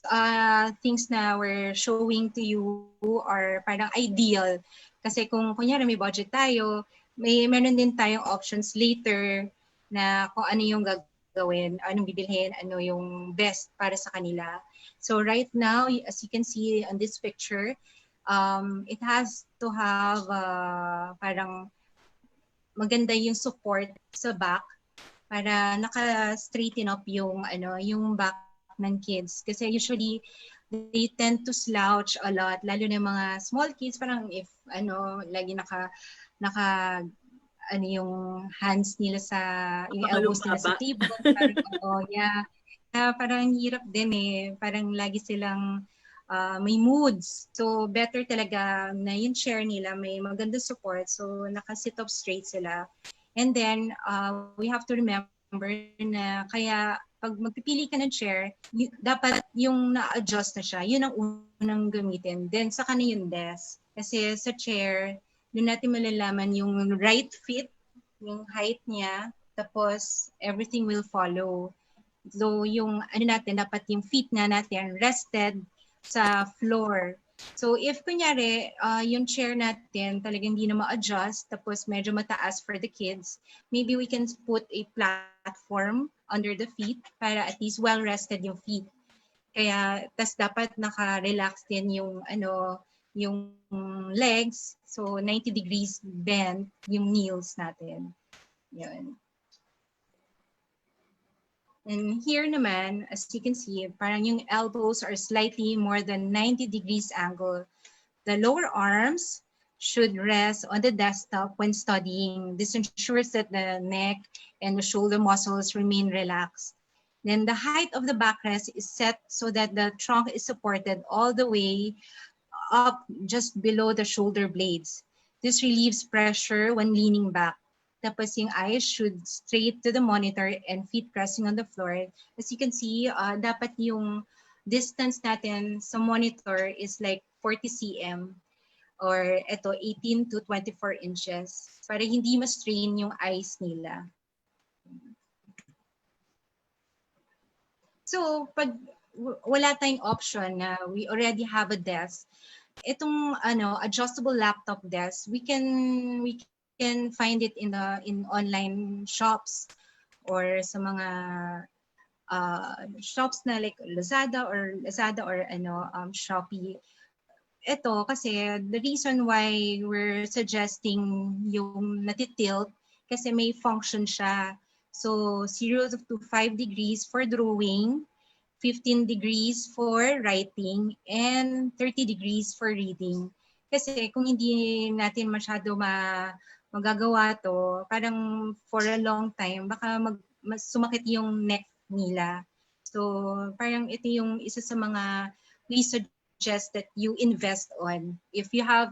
things na we're showing to you are parang ideal. Kasi kung kunyari may budget tayo, meron din tayong options later na kung ano yung gagawin, anong bibilhin, ano yung best para sa kanila. So right now, as you can see on this picture, it has to have parang maganda yung support sa back para naka-straighten up yung back ng kids. Kasi usually they tend to slouch a lot, lalo na yung mga small kids, parang if lagi naka yung hands nila yung elbows nila sa table, parang yeah. Parang hirap din parang lagi silang may moods. So better talaga na yung chair nila may maganda support, so naka-sit up straight sila. And then we have to remember na kaya pag magpipili ka ng chair, dapat yung na-adjust na siya, yun ang unang gamitin. Then saka na yung desk. Kasi sa chair, doon natin malalaman yung right fit, yung height niya, tapos everything will follow. So yung natin, dapat yung feet na natin rested sa floor. So if kunyari yung chair natin talagang hindi na ma-adjust, tapos medyo mataas for the kids, maybe we can put a platform under the feet para at least well rested yung feet. Kaya tas dapat naka-relax din yung yung legs, so 90 degrees bend yung knees natin. Yun. And here naman, as you can see, parang yung elbows are slightly more than 90 degrees angle. The lower arms should rest on the desktop when studying. This ensures that the neck and the shoulder muscles remain relaxed. Then the height of the backrest is set so that the trunk is supported all the way up just below the shoulder blades. This relieves pressure when leaning back. Tapos yung eyes should straight to the monitor and feet pressing on the floor. As you can see, dapat yung distance natin sa monitor is like 40 cm or 18 to 24 inches para hindi ma-strain yung eyes nila. So pag wala tayong option na we already have a desk, itong adjustable laptop desk, we can find it in online shops or sa mga shops na like Lazada or Shopee. Ito kasi the reason why we're suggesting yung natitilt kasi may function siya. So 0 to 5 degrees for drawing, 15 degrees for writing, and 30 degrees for reading. Kasi kung hindi natin masyado magagawa to, parang for a long time, baka sumakit yung neck nila. So parang ito yung isa sa mga we suggest that you invest on if you have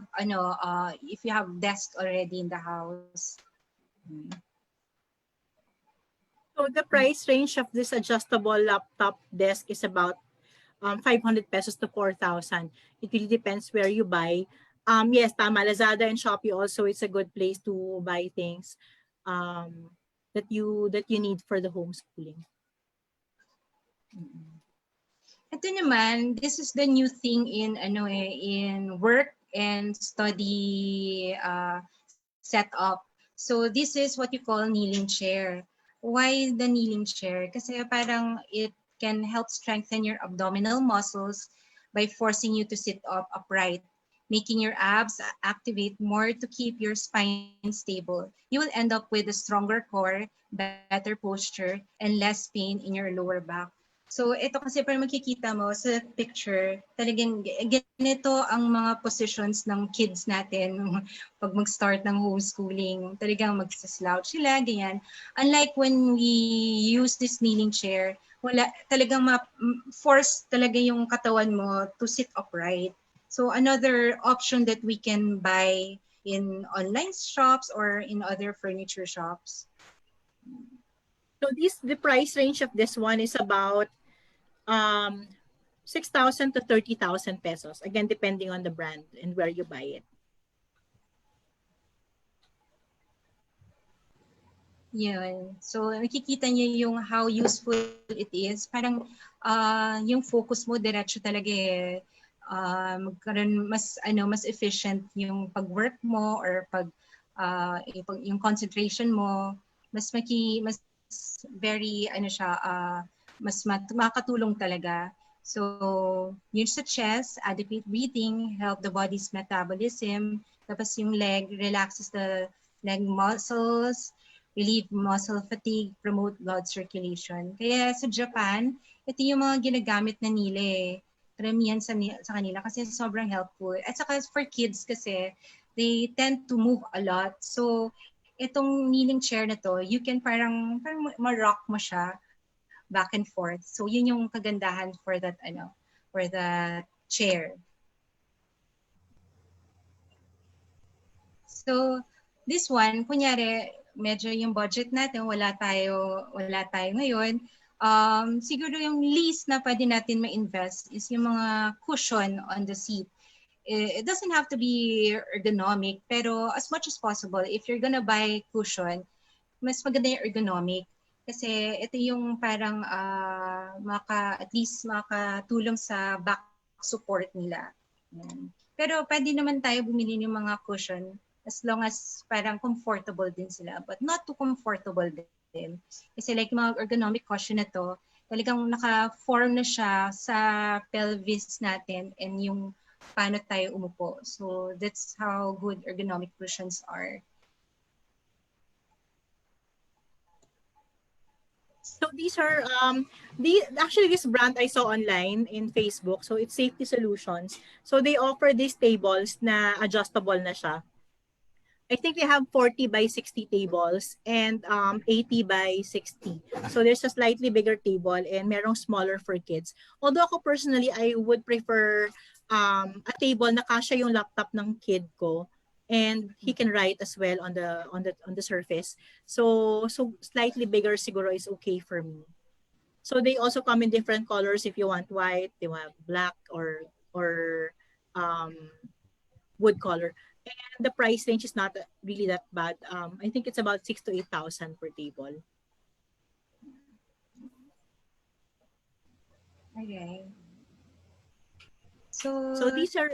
if you have desk already in the house. So the price range of this adjustable laptop desk is about 500 pesos to 4,000. It really depends where you buy. Yes, tama. Lazada and Shopee also is a good place to buy things that you need for the homeschooling. Ito naman, this is the new thing in work and study setup. So this is what you call kneeling chair. Why the kneeling chair? Kasi parang it can help strengthen your abdominal muscles by forcing you to sit up upright, making your abs activate more to keep your spine stable. You will end up with a stronger core, better posture, and less pain in your lower back. So ito kasi parang makikita mo sa picture, talagang ganito ang mga positions ng kids natin pag mag-start ng homeschooling. Talagang magsaslouch sila, ganyan. Unlike when we use this kneeling chair, wala talagang force talaga yung katawan mo to sit upright. So another option that we can buy in online shops or in other furniture shops. So the price range of this one is about 6,000 to 30,000 pesos. Again, depending on the brand and where you buy it. Yun. So nakikita niyo yung how useful it is. Parang yung focus mo diretso talaga eh. Magkaroon mas efficient yung pag-work mo or yung concentration mo, mas very mas makatulong talaga. So yun sa chest, adequate breathing, help the body's metabolism. Tapos yung leg, relaxes the leg muscles, relieve muscle fatigue, promote blood circulation. Kaya sa Japan, ito yung mga ginagamit na nila eh. Karamihan sa kanila kasi sobrang helpful. At saka for kids kasi, they tend to move a lot. So, itong kneeling chair na to, you can parang ma-rock mo siya back and forth. So, yun yung kagandahan for that chair. So, this one, kunyari, medyo yung budget natin, wala tayo ngayon. Siguro yung least na pwede natin ma-invest is yung mga cushion on the seat. It doesn't have to be ergonomic, pero as much as possible, if you're gonna buy cushion, mas maganda yung ergonomic. Kasi ito yung parang at least makatulong sa back support nila. Pero pwede naman tayo bumili ng mga cushion as long as parang comfortable din sila, but not too comfortable din. Kasi like mga ergonomic cushion na to, talagang naka-form na siya sa pelvis natin and yung paano tayo umupo. So that's how good ergonomic cushions are. So these are actually this brand I saw online in Facebook. So it's Safety Solutions. So they offer these tables na adjustable na siya. I think they have 40 by 60 tables and 80 by 60. So there's a slightly bigger table and merong smaller for kids. Although ako personally, I would prefer a table na kasya yung laptop ng kid ko and he can write as well on the surface. So slightly bigger siguro is okay for me. So they also come in different colors if you want white, they want black or wood color. And the price range is not really that bad. I think it's about 6,000 to 8,000 per table. Okay. So these are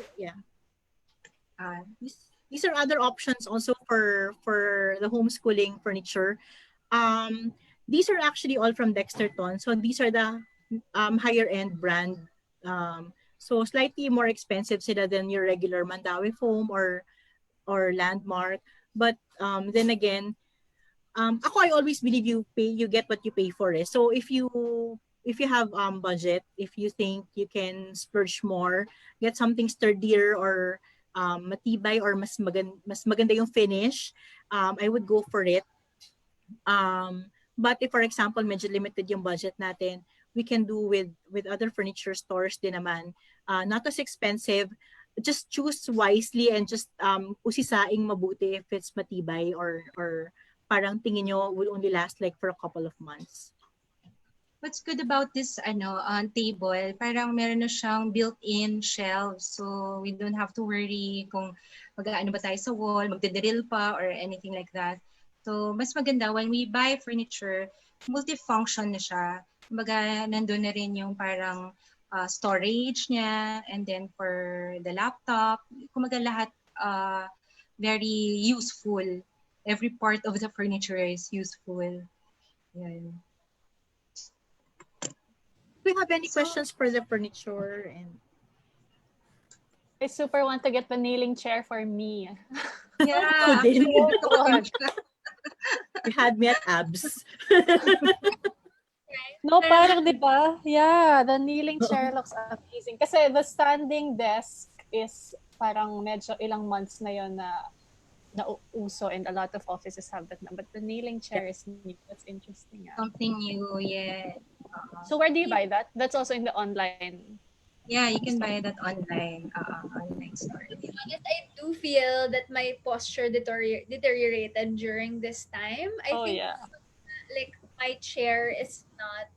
these are other options also for the homeschooling furniture. These are actually all from Dexterton. So these are the higher end brand. So slightly more expensive sila than your regular Mandawi foam or Landmark. But then again, ako I always believe you get what you pay for it. So if you have budget, if you think you can splurge more, get something sturdier or matibay or mas maganda yung finish, I would go for it. But if for example medyo limited yung budget natin, we can do with other furniture stores din naman. Not as expensive. Just choose wisely and just usisaing mabuti if it's matibay or parang tingin nyo will only last like for a couple of months. What's good about this table, parang meron na siyang built-in shelves. So we don't have to worry kung mag-aano ba tayo sa wall, magdidrill pa or anything like that. So mas maganda when we buy furniture, multifunction na siya. Kumbaga nandun na rin yung parang storage niya, and then for the laptop, kumbaga lahat very useful. Every part of the furniture is useful. Yan. Do you have any questions for the furniture? And I super want to get the kneeling chair for me. Yeah, Ako din. actually, you had me at abs. No, parang di ba? Yeah, the kneeling chair looks amazing. Kasi the standing desk is parang medyo ilang months na yon na nauuso, and a lot of offices have that now. But the kneeling chair is new. That's interesting. something new, yeah. So where do you buy that? That's also in the online. Yeah, you can buy that online store. To be honest, I do feel that my posture deteriorated during this time. I think like my chair is not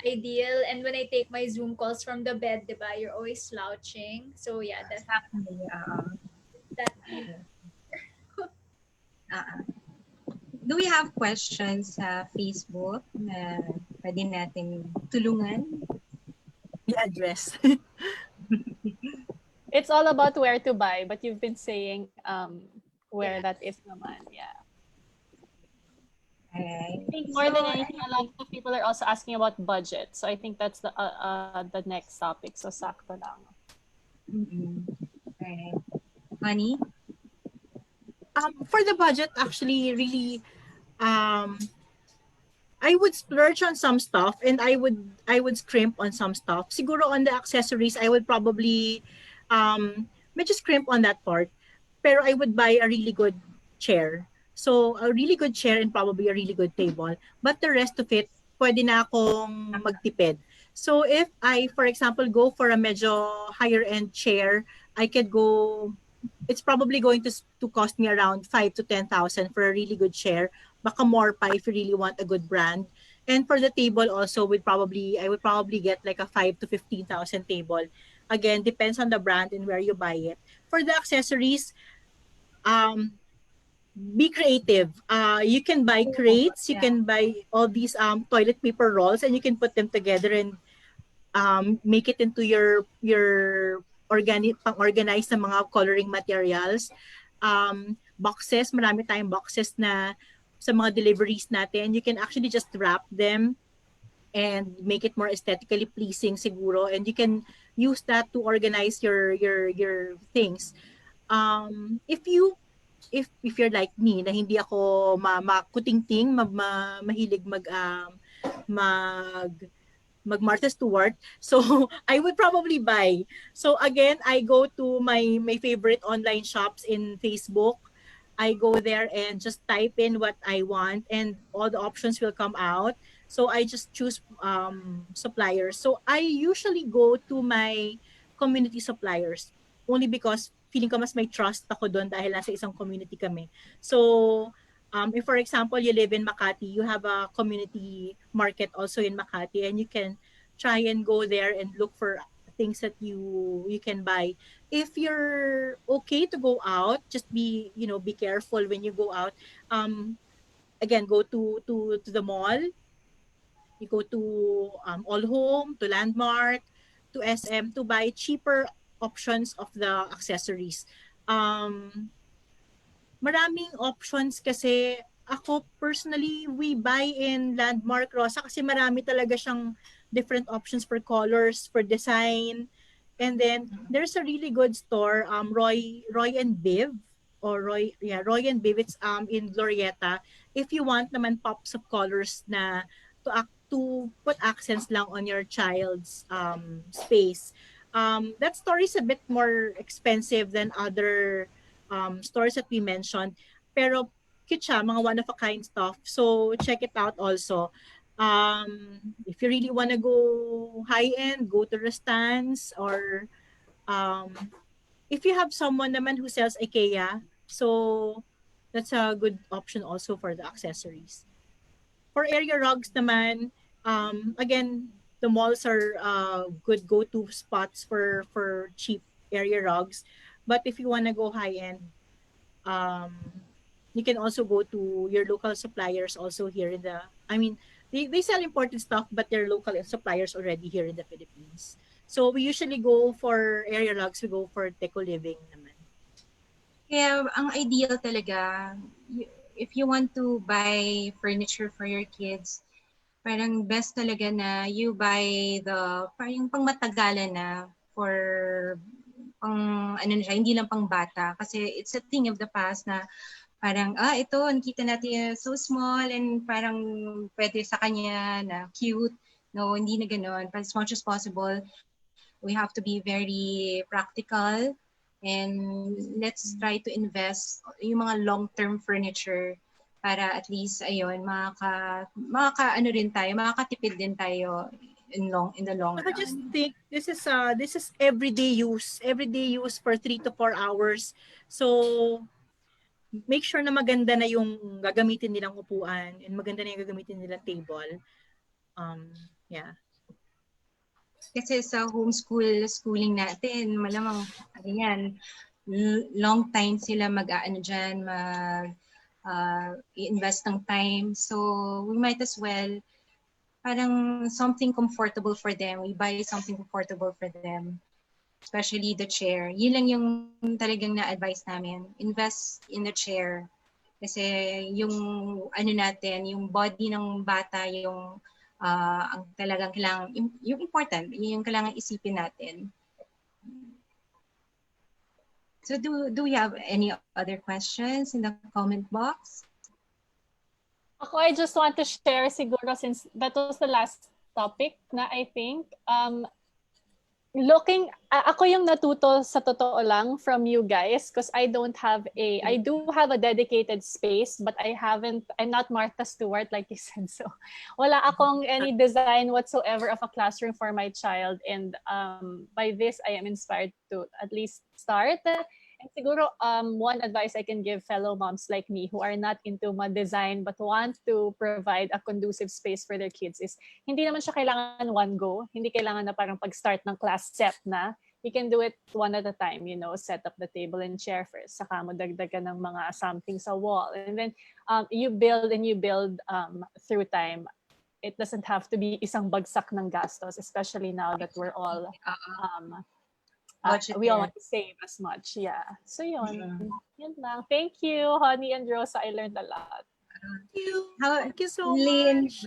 ideal, and when I take my Zoom calls from the bed, diba, you're always slouching. So yeah, that's Exactly. that. Do we have questions sa Facebook na pwede natin tulungan? The address. It's all about where to buy, but you've been saying where that is naman. Yeah. Alright. I think more than anything, a lot of people are also asking about budget. So I think that's the next topic. So sakto lang. Alright. Honey? For the budget, actually, really, I would splurge on some stuff and I would scrimp on some stuff. Siguro on the accessories, I would probably medyo scrimp on that part. Pero I would buy a really good chair. So a really good chair and probably a really good table. But the rest of it, pwede na akong magtipid. So if I, for example, go for a medyo higher end chair, I could go, it's probably going to cost me around 5 to 10,000 for a really good chair. Baka more pa if you really want a good brand. And for the table also, I would probably get like a 5 to 15,000 table. Again, depends on the brand and where you buy it. For the accessories, be creative. You can buy crates, you can buy all these toilet paper rolls, and you can put them together and make it into your pang-organize na mga coloring materials. Boxes, marami tayong boxes na sa mga deliveries natin. You can actually just wrap them and make it more aesthetically pleasing siguro, and you can use that to organize your things. If you're like me na hindi ako makutingting, mahilig mag-Martha Stewart. So I would probably buy. So again, I go to my favorite online shops in Facebook. I go there and just type in what I want and all the options will come out. So I just choose suppliers. So I usually go to my community suppliers only because feeling ko mas may trust ako doon dahil nasa isang community kami. So if for example you live in Makati, you have a community market also in Makati, and you can try and go there and look for things that you can buy. If you're okay to go out, just be careful when you go out. Again, go to the mall. You go to All Home, to Landmark, to SM to buy cheaper options of the accessories. Maraming options kasi ako personally, we buy in Landmark Rosa kasi marami talaga siyang different options for colors, for design. And then there's a really good store, Roy and Biv, or Roy and Biv. It's in Glorieta. If you want naman pops of colors na to put accents lang on your child's space. That store is a bit more expensive than other stores that we mentioned. Pero cute siya, mga one-of-a-kind stuff. So check it out also. If you really want to go high end, go to Restans, or um, if you have someone naman who sells IKEA, so that's a good option also for the accessories. For area rugs naman, again, the malls are good go-to spots for cheap area rugs. But if you want to go high end, um, you can also go to your local suppliers also here in the, I mean, they sell imported stuff, but they're local suppliers already here in the Philippines. So we usually go for area rugs, we go for Teco Living naman. Kaya ang ideal talaga, if you want to buy furniture for your kids, parang best talaga na you buy parang pangmatagalan na for ano na siya, hindi lang pang bata. Kasi it's a thing of the past na parang, ito, nakita natin so small and parang pwede sa kanya na cute. No, hindi na ganoon. But as much as possible, we have to be very practical and let's try to invest yung mga long-term furniture para at least ayun ano rin tayo, makakatipid din tayo in the long I just run. think this is everyday use for 3 to 4 hours. So make sure na maganda na yung gagamitin nilang upuan and maganda na yung gagamitin nilang table. Yeah. Kasi sa schooling natin, malamang ano yan, long time sila mag-aano dyan, i-invest ng time. So we might as well parang something comfortable for them. We buy something comfortable for them. Especially the chair. Yun lang yung talagang na-advise namin. Invest in the chair. Kasi yung ano natin, yung body ng bata, yung ang talagang kailangan, yung important, yung kailangan isipin natin. So do we have any other questions in the comment box? Ako, I just want to share siguro since that was the last topic na I think, ako yung natuto sa totoo lang from you guys because I do have a dedicated space but I'm not Martha Stewart like you said. So wala akong any design whatsoever of a classroom for my child and by this I am inspired to at least start. And siguro one advice I can give fellow moms like me who are not into design but want to provide a conducive space for their kids is hindi naman siya kailangan one go. Hindi kailangan na parang pag-start ng class set na. You can do it one at a time, set up the table and chair first. Saka mo dagdagan ng mga something sa wall. And then you build through time. It doesn't have to be isang bagsak ng gastos, especially now that we're all we all want to save as much. Yeah. So yun. Yun lang. Thank you, Honey and Rosa. I learned a lot. Thank you so Lynn, much.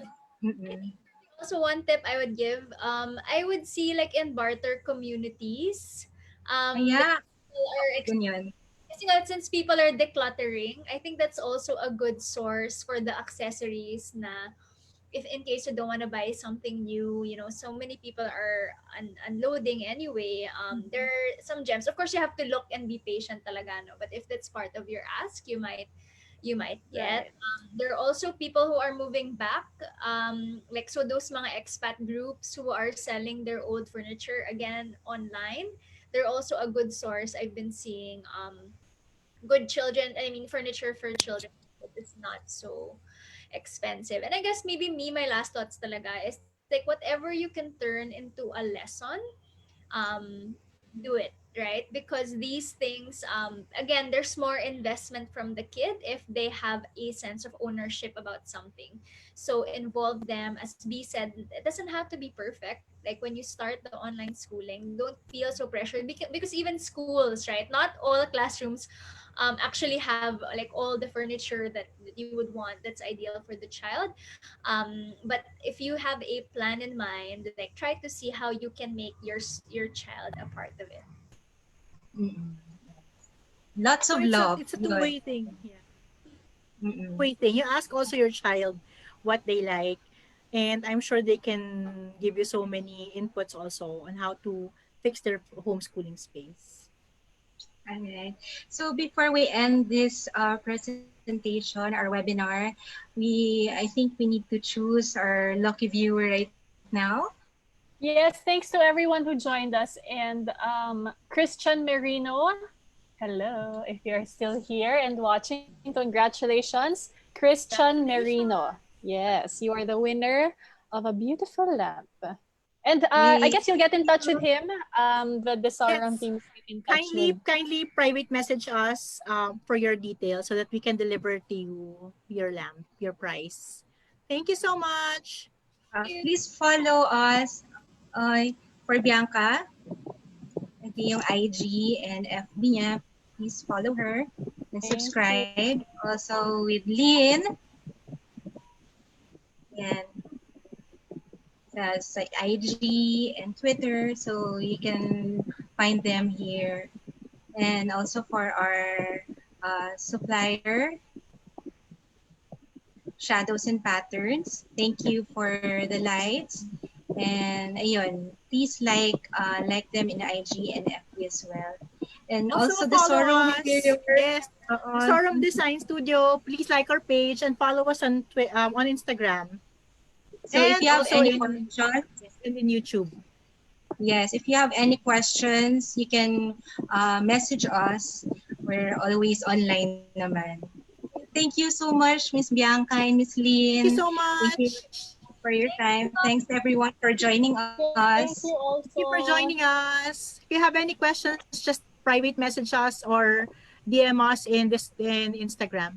Also, one tip I would give, I would see like in barter communities, yeah. yun. Kasi since people are decluttering, I think that's also a good source for the accessories na if in case you don't want to buy something new, so many people are unloading anyway. There are some gems. Of course, you have to look and be patient talaga, no? But if that's part of your ask, you might get. Right. There are also people who are moving back, like so those mga expat groups who are selling their old furniture again online. They're also a good source. I've been seeing good furniture for children. It's not so expensive. And I guess maybe my last thoughts talaga is like whatever you can turn into a lesson, um, do it, right? Because these things, again, there's more investment from the kid if they have a sense of ownership about something. So involve them. As B said, it doesn't have to be perfect. Like when you start the online schooling, don't feel so pressured because even schools, right? Not all classrooms actually have like all the furniture that you would want that's ideal for the child. But if you have a plan in mind, like try to see how you can make your child a part of it. Lots So of it's love. a two-way thing. Yeah. Two-way thing. You ask also your child what they like, and I'm sure they can give you so many inputs also on how to fix their homeschooling space. All right. So before we end this presentation, our webinar, I think we need to choose our lucky viewer right now. Yes, thanks to everyone who joined us. And Christian Merino, hello, if you're still here and watching, congratulations. Christian Merino. Congratulations. Yes, you are the winner of a beautiful lamp. And I Yay. guess you'll get in touch with him. The Desaurum Yes. team will get in touch with. Kindly private message us for your details so that we can deliver to you your lamp, your price. Thank you so much. Please follow us for Bianca. Ito yung IG and FB niya. Please follow her and Thank you. subscribe. Also with Lynn. Yan. That's like IG and Twitter. So you can find them here. And also for our supplier, Shadows and Patterns. Thank you for the lights. And ayun, please like them in IG and FB as well. And Also also the follow Sorrow us. Material. Yes. Desaurum Design Studio. Please like our page and follow us on Instagram So if and you have also any in questions, yes, and in YouTube. yes, if you have any questions, you can message us. We're always online naman. Thank you so much, Miss Bianca and Miss Thank you Lynn. so Thank you much. for your time. Thanks everyone for joining us. Thank you Thank you for also. joining us. If you have any questions, just private message us or DM us in Instagram.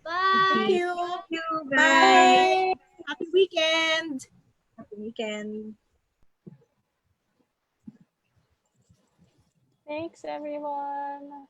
Thank Bye. Okay, you. thank you. Bye. Bye. Bye. Happy weekend. Happy weekend. Thanks, everyone.